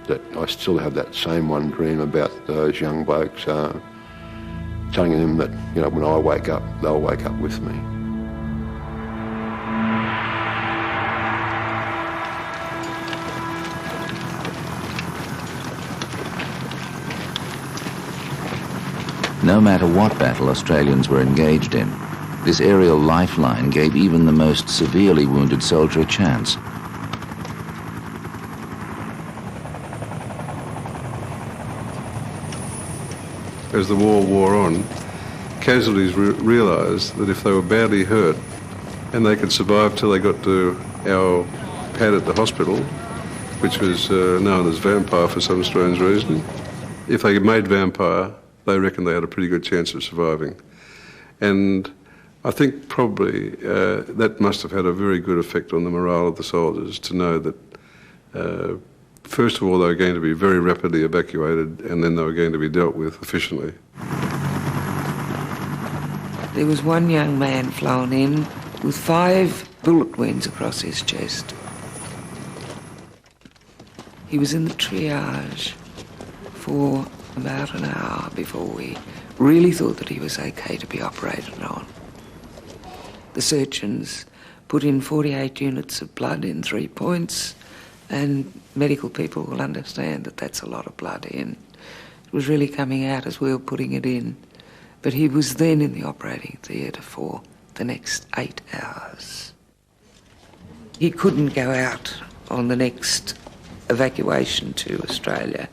that I still have that same one dream about those young blokes, telling them that, you know, when I wake up, they'll wake up with me. No matter what battle Australians were engaged in, this aerial lifeline gave even the most severely wounded soldier a chance. as the war wore on, casualties realised that if they were badly hurt and they could survive till they got to our pad at the hospital, which was known as Vampire for some strange reason, if they made Vampire, they reckoned they had a pretty good chance of surviving. And I think probably that must have had a very good effect on the morale of the soldiers to know that, first of all, they were going to be very rapidly evacuated and then they were going to be dealt with efficiently. There was one young man flown in with 5 bullet wounds across his chest. He was in the triage for about an hour before we really thought that he was okay to be operated on. The surgeons put in 48 units of blood in 3 points, and medical people will understand that that's a lot of blood in. It was really coming out as we were putting it in, but he was then in the operating theatre for the next 8 hours. He couldn't go out on the next evacuation to Australia.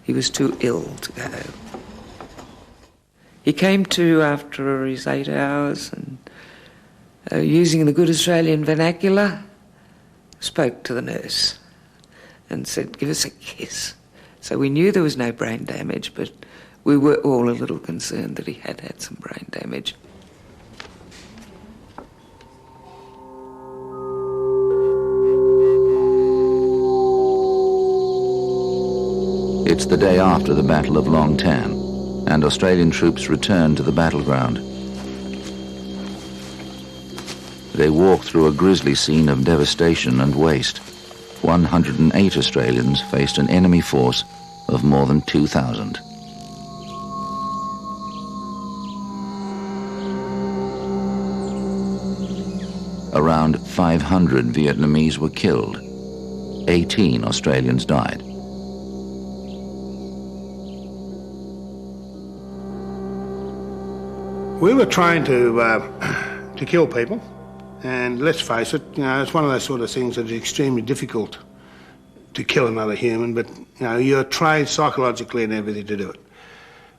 He was too ill to go. He came to after his 8 hours and, using the good Australian vernacular, spoke to the nurse and said, "Give us a kiss." So we knew there was no brain damage, but we were all a little concerned that he had had some brain damage. It's the day after the Battle of Long Tan, and Australian troops return to the battleground. They walk through a grisly scene of devastation and waste. 108 Australians faced an enemy force of more than 2,000. Around 500 Vietnamese were killed. 18 Australians died. We were trained to kill people, and let's face it, you know, it's one of those sort of things that is extremely difficult to kill another human, but you know, you're trained psychologically and everything to do it.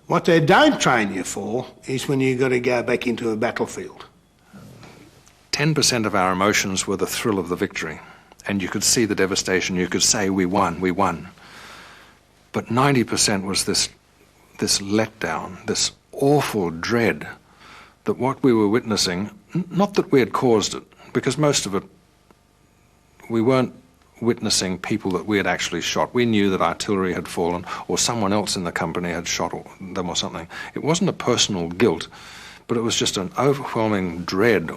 What they don't train you for is when you've got to go back into a battlefield. 10% of our emotions were the thrill of the victory, and you could see the devastation. You could say, we won, we won. But 90% was this letdown, this awful dread that what we were witnessing, not that we had caused it, because most of it, we weren't witnessing people that we had actually shot. We knew that artillery had fallen or someone else in the company had shot them or something. It wasn't a personal guilt, but it was just an overwhelming dread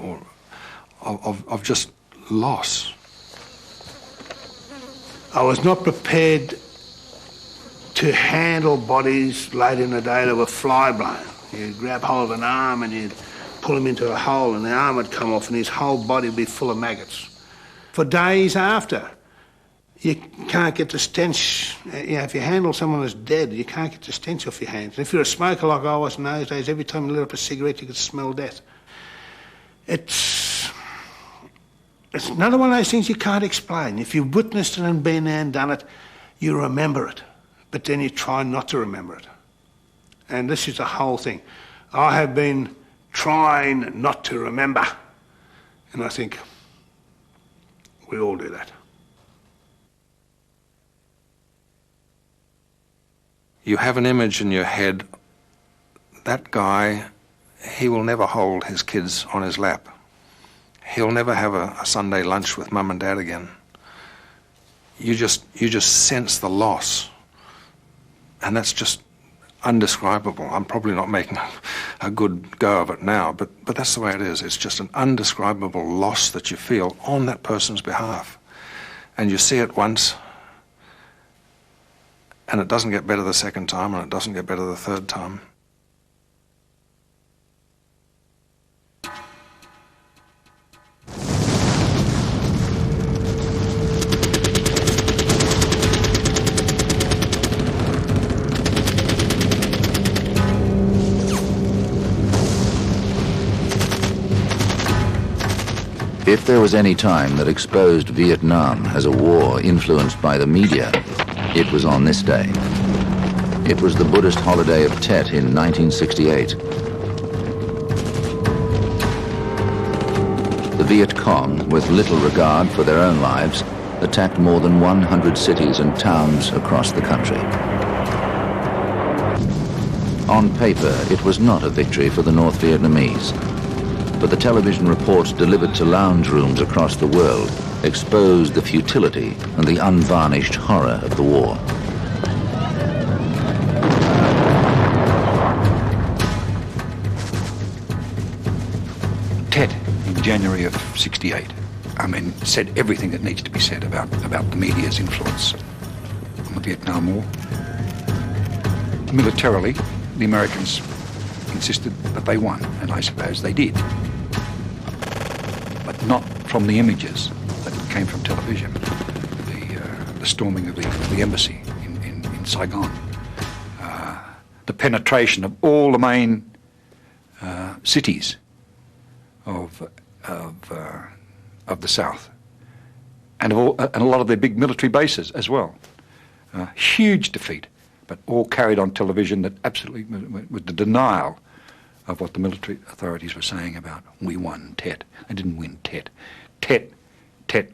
of just loss. I was not prepared to handle bodies late in the day that were fly blown. You'd grab hold of an arm and you'd pull him into a hole and the arm would come off and his whole body would be full of maggots. For days after, you can't get the stench. You know, if you handle someone that's dead, you can't get the stench off your hands. And if you're a smoker like I was in those days, every time you lit up a cigarette, you could smell death. It's another one of those things you can't explain. If you've witnessed it and been there and done it, you remember it. But then you try not to remember it. And this is the whole thing. I have been trying not to remember. And I think we all do that. You have an image in your head, that guy, he will never hold his kids on his lap. He'll never have a Sunday lunch with mum and dad again. You just sense the loss. And that's just undescribable. I'm probably not making a good go of it now, but that's the way it is. It's just an undescribable loss that you feel on that person's behalf. And you see it once, and it doesn't get better the second time, and it doesn't get better the third time. If there was any time that exposed Vietnam as a war influenced by the media, it was on this day. It was the Buddhist holiday of Tet in 1968. The Viet Cong, with little regard for their own lives, attacked more than 100 cities and towns across the country. On paper, it was not a victory for the North Vietnamese, but the television reports delivered to lounge rooms across the world exposed the futility and the unvarnished horror of the war. Tet, in January of '68, said everything that needs to be said about the media's influence on the Vietnam War. Militarily, the Americans insisted that they won, and I suppose they did. But not from the images that came from television. The storming of the embassy in Saigon. The penetration of all the main cities of the South, and a lot of their big military bases as well. Huge defeat, but all carried on television that absolutely, with the denial of what the military authorities were saying about, we won Tet. They didn't win Tet. Tet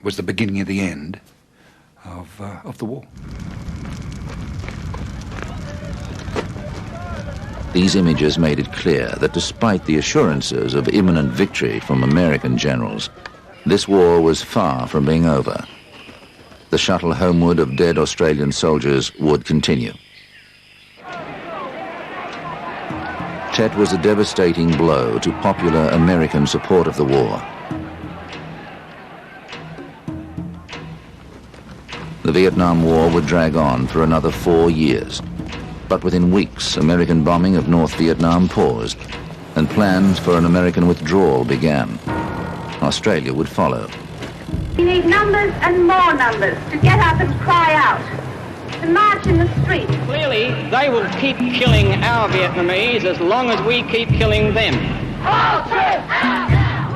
was the beginning of the end of the war. These images made it clear that despite the assurances of imminent victory from American generals, this war was far from being over. The shuttle homeward of dead Australian soldiers would continue. Tet was a devastating blow to popular American support of the war. The Vietnam War would drag on for another 4 years. But within weeks, American bombing of North Vietnam paused, and plans for an American withdrawal began. Australia would follow. We need numbers and more numbers to get up and cry out, to march in the streets. Clearly, they will keep killing our Vietnamese as long as we keep killing them.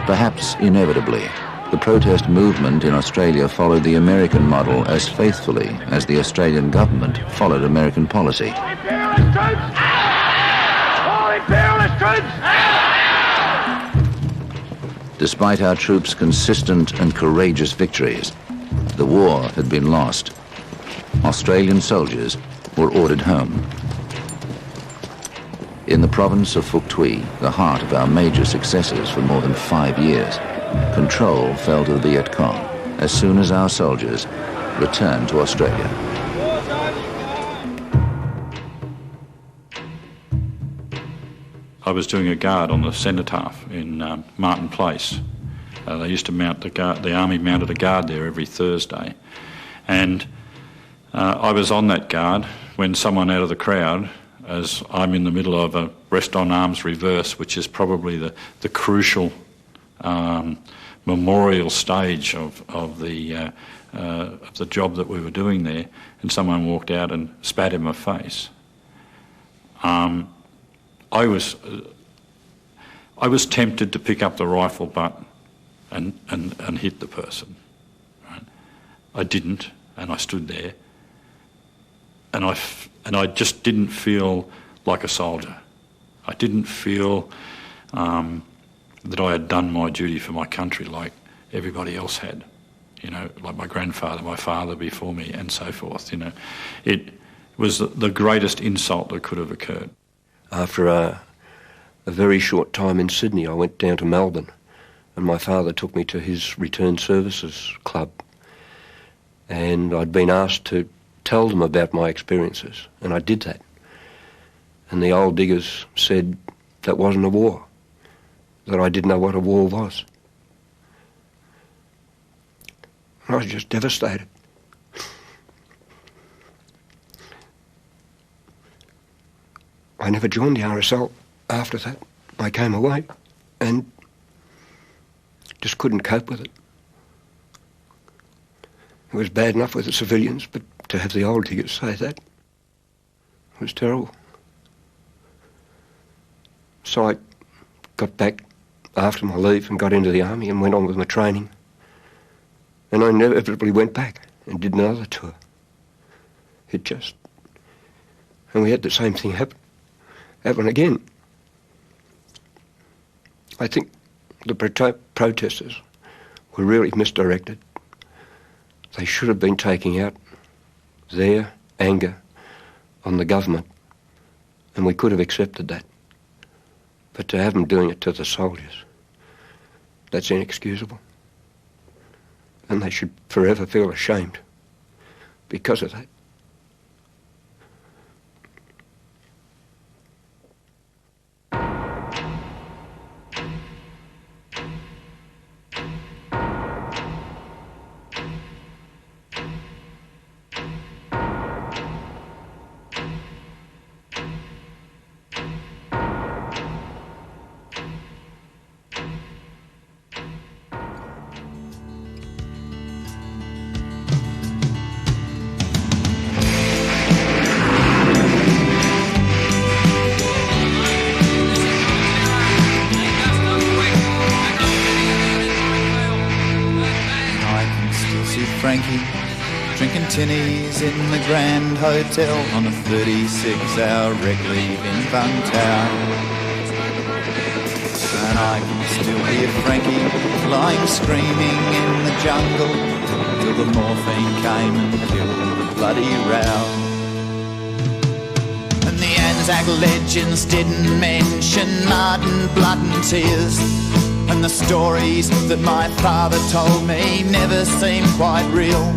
Perhaps inevitably, the protest movement in Australia followed the American model as faithfully as the Australian government followed American policy. All imperialist troops! All imperialist troops! Despite our troops' consistent and courageous victories, the war had been lost. Australian soldiers were ordered home. In the province of Phuoc Tuy, the heart of our major successes for more than 5 years, control fell to the Viet Cong as soon as our soldiers returned to Australia. I was doing a guard on the cenotaph in Martin Place. They used to mount the guard, the army mounted a guard there every Thursday. And I was on that guard when someone out of the crowd, as I'm in the middle of a rest on arms reverse, which is probably the crucial memorial stage of the job that we were doing there, and someone walked out and spat in my face. I was tempted to pick up the rifle butt and hit the person. Right? I didn't, and I stood there, and I just didn't feel like a soldier. I didn't feel that I had done my duty for my country like everybody else had. You know, like my grandfather, my father before me, and so forth. You know, it was the greatest insult that could have occurred. After a very short time in Sydney, I went down to Melbourne, and my father took me to his return services club, and I'd been asked to tell them about my experiences, and I did that. And the old diggers said that wasn't a war, that I didn't know what a war was. And I was just devastated. I never joined the RSL after that. I came away and just couldn't cope with it. It was bad enough with the civilians, but to have the old diggers say that was terrible. So I got back after my leave and got into the army and went on with my training. And I inevitably went back and did another tour. And we had the same thing happen again. I think the protesters were really misdirected. They should have been taking out their anger on the government, and we could have accepted that. But to have them doing it to the soldiers, that's inexcusable. And they should forever feel ashamed because of that. Frankie drinking tinnies in the Grand Hotel on a 36-hour rec leave in Bungtown. And I can still hear Frankie lying screaming in the jungle till the morphine came and killed the bloody row. And the Anzac legends didn't mention mud and blood and tears. And the stories that my father told me never seemed quite real.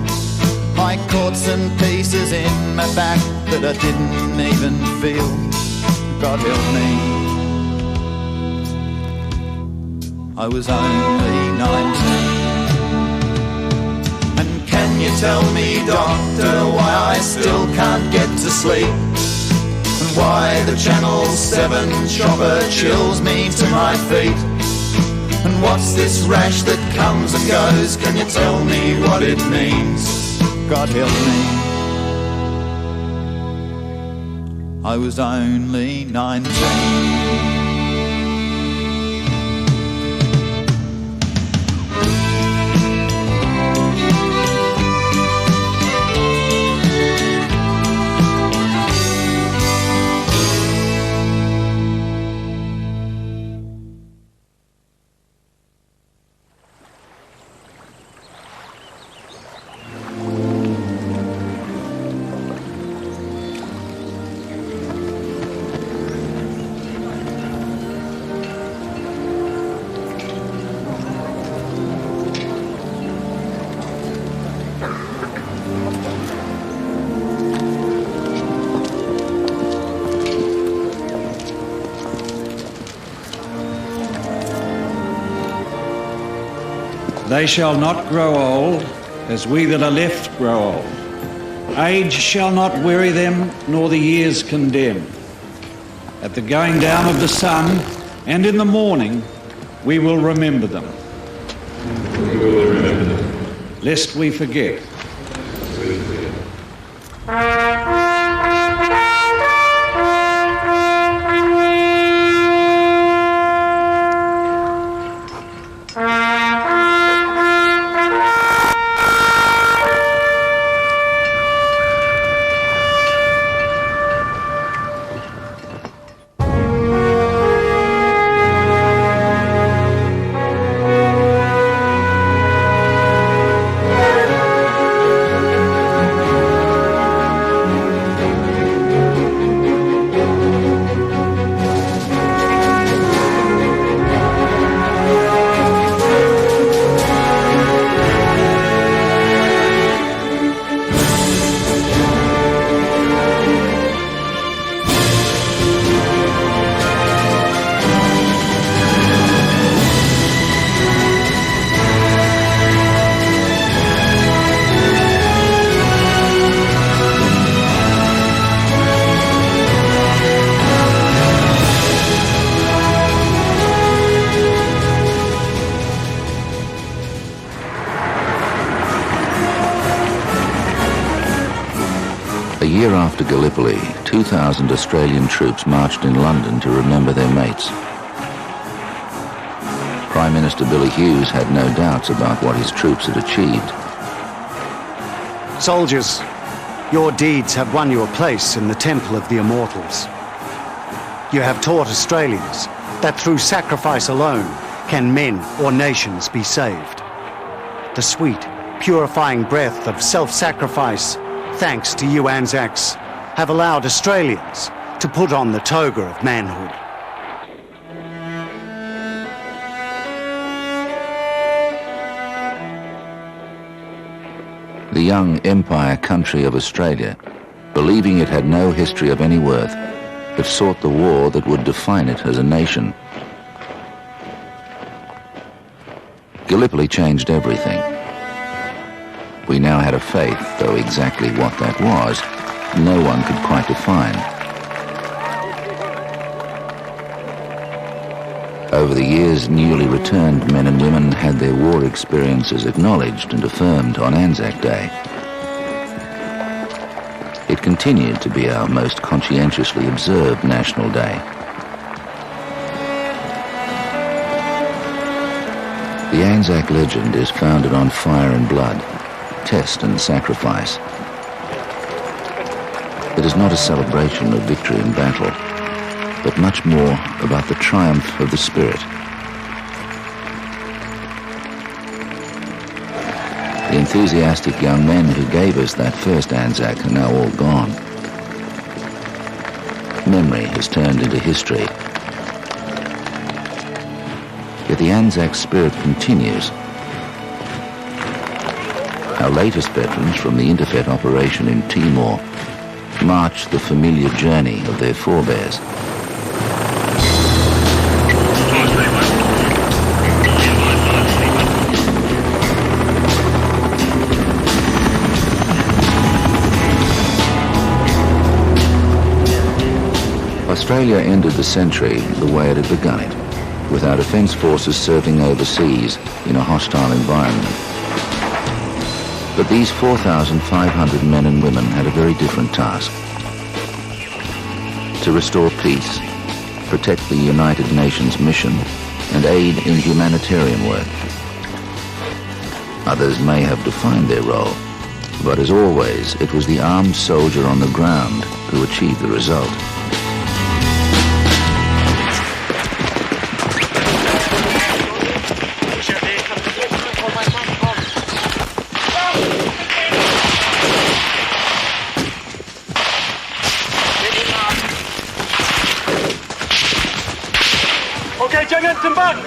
I caught some pieces in my back that I didn't even feel. God help me, I was only 19. And can you tell me, doctor, why I still can't get to sleep? And why the Channel 7 chopper chills me to my feet? And what's this rash that comes and goes? Can you tell me what it means? God help me, I was only 19. They shall not grow old, as we that are left grow old. Age shall not weary them, nor the years condemn. At the going down of the sun, and in the morning, we will remember them. We will remember them. Lest we forget. A year after Gallipoli, 2,000 Australian troops marched in London to remember their mates. Prime Minister Billy Hughes had no doubts about what his troops had achieved. Soldiers, Your deeds have won you a place in the temple of the immortals. You have taught Australians that through sacrifice alone can men or nations be saved. The sweet, purifying breath of self-sacrifice, thanks to you Anzacs, have allowed Australians to put on the toga of manhood. The young empire country of Australia, believing it had no history of any worth, had sought the war that would define it as a nation. Gallipoli changed everything. We now had a faith, though exactly what that was, no one could quite define. Over the years, newly returned men and women had their war experiences acknowledged and affirmed on Anzac Day. It continued to be our most conscientiously observed National Day. The Anzac legend is founded on fire and blood, test and sacrifice. It is not a celebration of victory in battle, but much more about the triumph of the spirit. The enthusiastic young men who gave us that first Anzac are now all gone. Memory has turned into history. Yet the Anzac spirit continues. Our latest veterans from the Interfet operation in Timor march the familiar journey of their forebears. Australia ended the century the way it had begun it, with our defence forces serving overseas in a hostile environment. But these 4,500 men and women had a very different task: to restore peace, protect the United Nations mission, and aid in humanitarian work. Others may have defined their role, but as always, it was the armed soldier on the ground who achieved the result. Okay, Jenkinson back. Put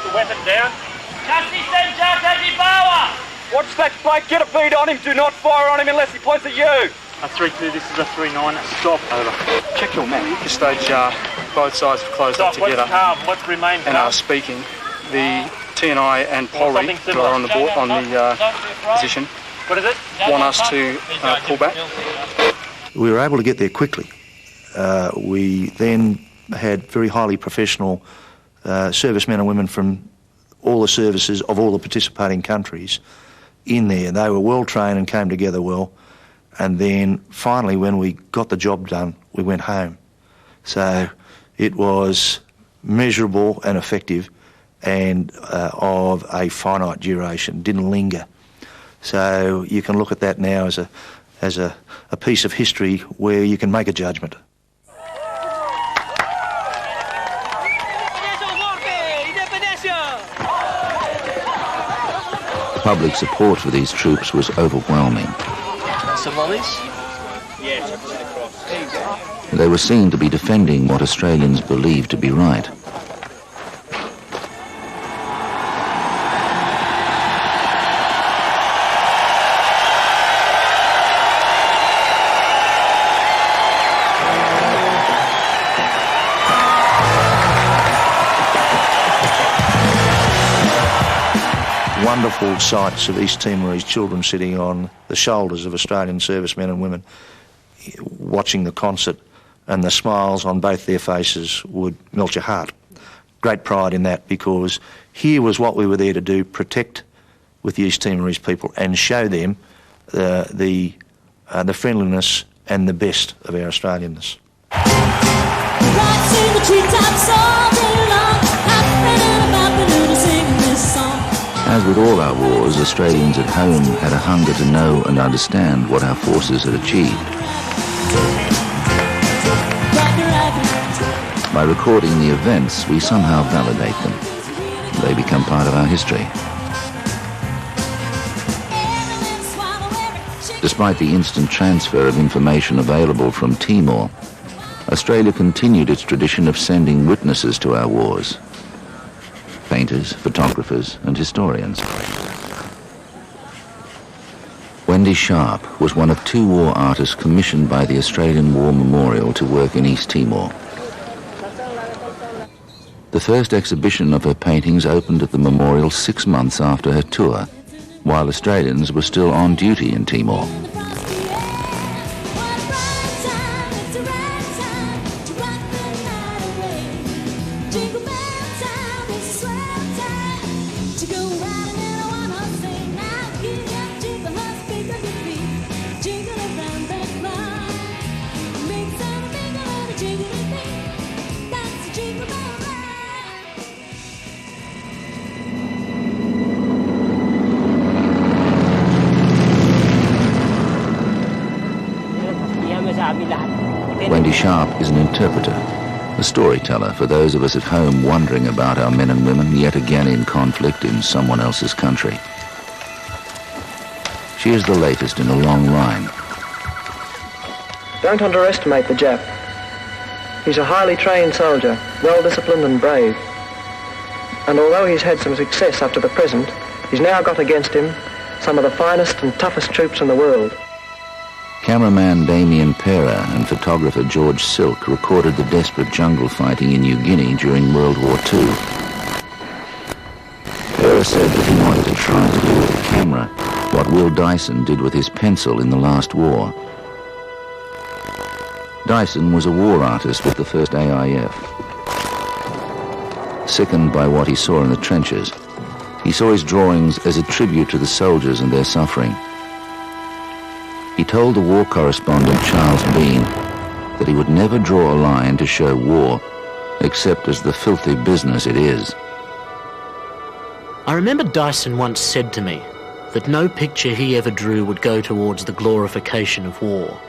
the weapon down. Watch that Blake, get a bead on him. Do not fire on him unless he points at you. A 3-2, this is a 3-9. Stop. Over. Check your map. At this stage, both sides have closed up together. What's remained and are speaking. The TNI and Polri, who are on the board, on the position, what is it? Want us to pull back. We were able to get there quickly. We then had very highly professional servicemen and women from all the services of all the participating countries in there. They were well trained and came together well. And then finally, when we got the job done, we went home. So it was measurable and effective and of a finite duration, didn't linger. So you can look at that now as a piece of history where you can make a judgment. The public support for these troops was overwhelming. Some volleys? They were seen to be defending what Australians believed to be right. Wonderful sights of East Timorese children sitting on the shoulders of Australian servicemen and women watching the concert, and the smiles on both their faces would melt your heart. Great pride in that, because here was what we were there to do: protect with the East Timorese people and show them the friendliness and the best of our Australianness. As with all our wars, Australians at home had a hunger to know and understand what our forces had achieved. By recording the events, we somehow validate them. They become part of our history. Despite the instant transfer of information available from Timor, Australia continued its tradition of sending witnesses to our wars. Painters, photographers, and historians. Wendy Sharp was one of 2 war artists commissioned by the Australian War Memorial to work in East Timor. The first exhibition of her paintings opened at the memorial 6 months after her tour, while Australians were still on duty in Timor. Wendy Sharp is an interpreter, a storyteller for those of us at home wondering about our men and women yet again in conflict in someone else's country. She is the latest in a long line. Don't underestimate the Jap. He's a highly trained soldier, well-disciplined and brave. And although he's had some success up to the present, he's now got against him some of the finest and toughest troops in the world. Cameraman Damien Pera and photographer George Silk recorded the desperate jungle fighting in New Guinea during World War II. Pera said that he wanted to try to do with the camera what Will Dyson did with his pencil in the last war. Dyson was a war artist with the 1st AIF. Sickened by what he saw in the trenches, he saw his drawings as a tribute to the soldiers and their suffering. He told the war correspondent Charles Bean that he would never draw a line to show war except as the filthy business it is. I remember Dyson once said to me that no picture he ever drew would go towards the glorification of war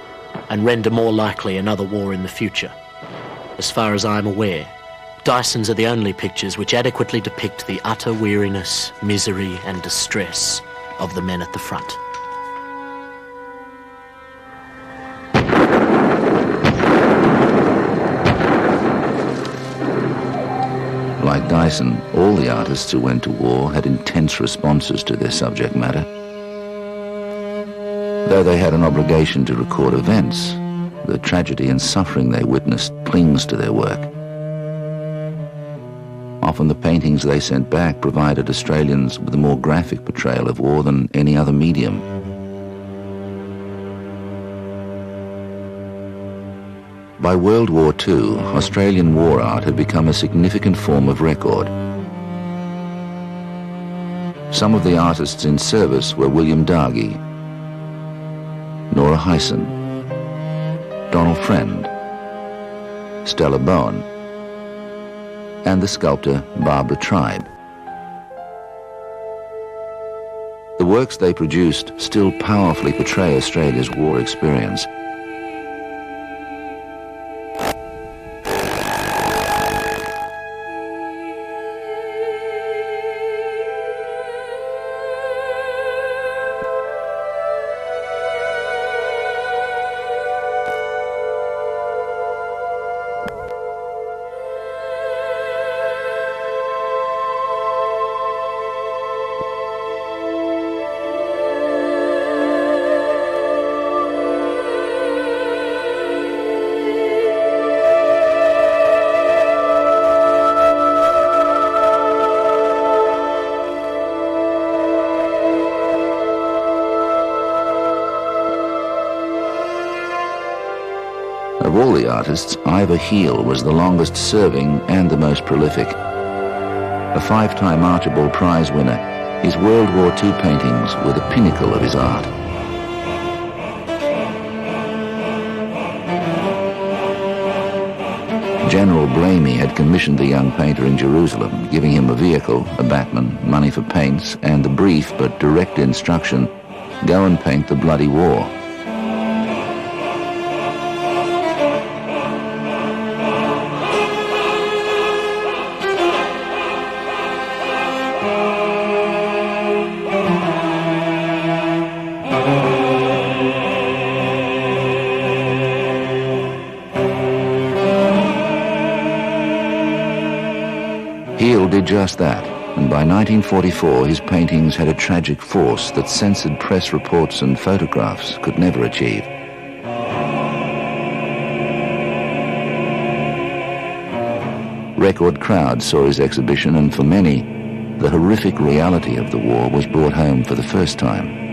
and render more likely another war in the future. As far as I'm aware, Dyson's are the only pictures which adequately depict the utter weariness, misery and distress of the men at the front. Like Dyson, all the artists who went to war had intense responses to their subject matter. Though they had an obligation to record events, the tragedy and suffering they witnessed clings to their work. Often the paintings they sent back provided Australians with a more graphic portrayal of war than any other medium. By World War II, Australian war art had become a significant form of record. Some of the artists in service were William Dargie, Nora Hyson, Donald Friend, Stella Bowen, and the sculptor Barbara Tribe. The works they produced still powerfully portray Australia's war experience. Of all the artists, Ivor Heel was the longest serving and the most prolific. A 5-time Archibald Prize winner, his World War II paintings were the pinnacle of his art. General Blamey had commissioned the young painter in Jerusalem, giving him a vehicle, a batman, money for paints, and the brief but direct instruction, go and paint the bloody war. Heal did just that, and by 1944 his paintings had a tragic force that censored press reports and photographs could never achieve. Record crowds saw his exhibition, and for many, the horrific reality of the war was brought home for the first time.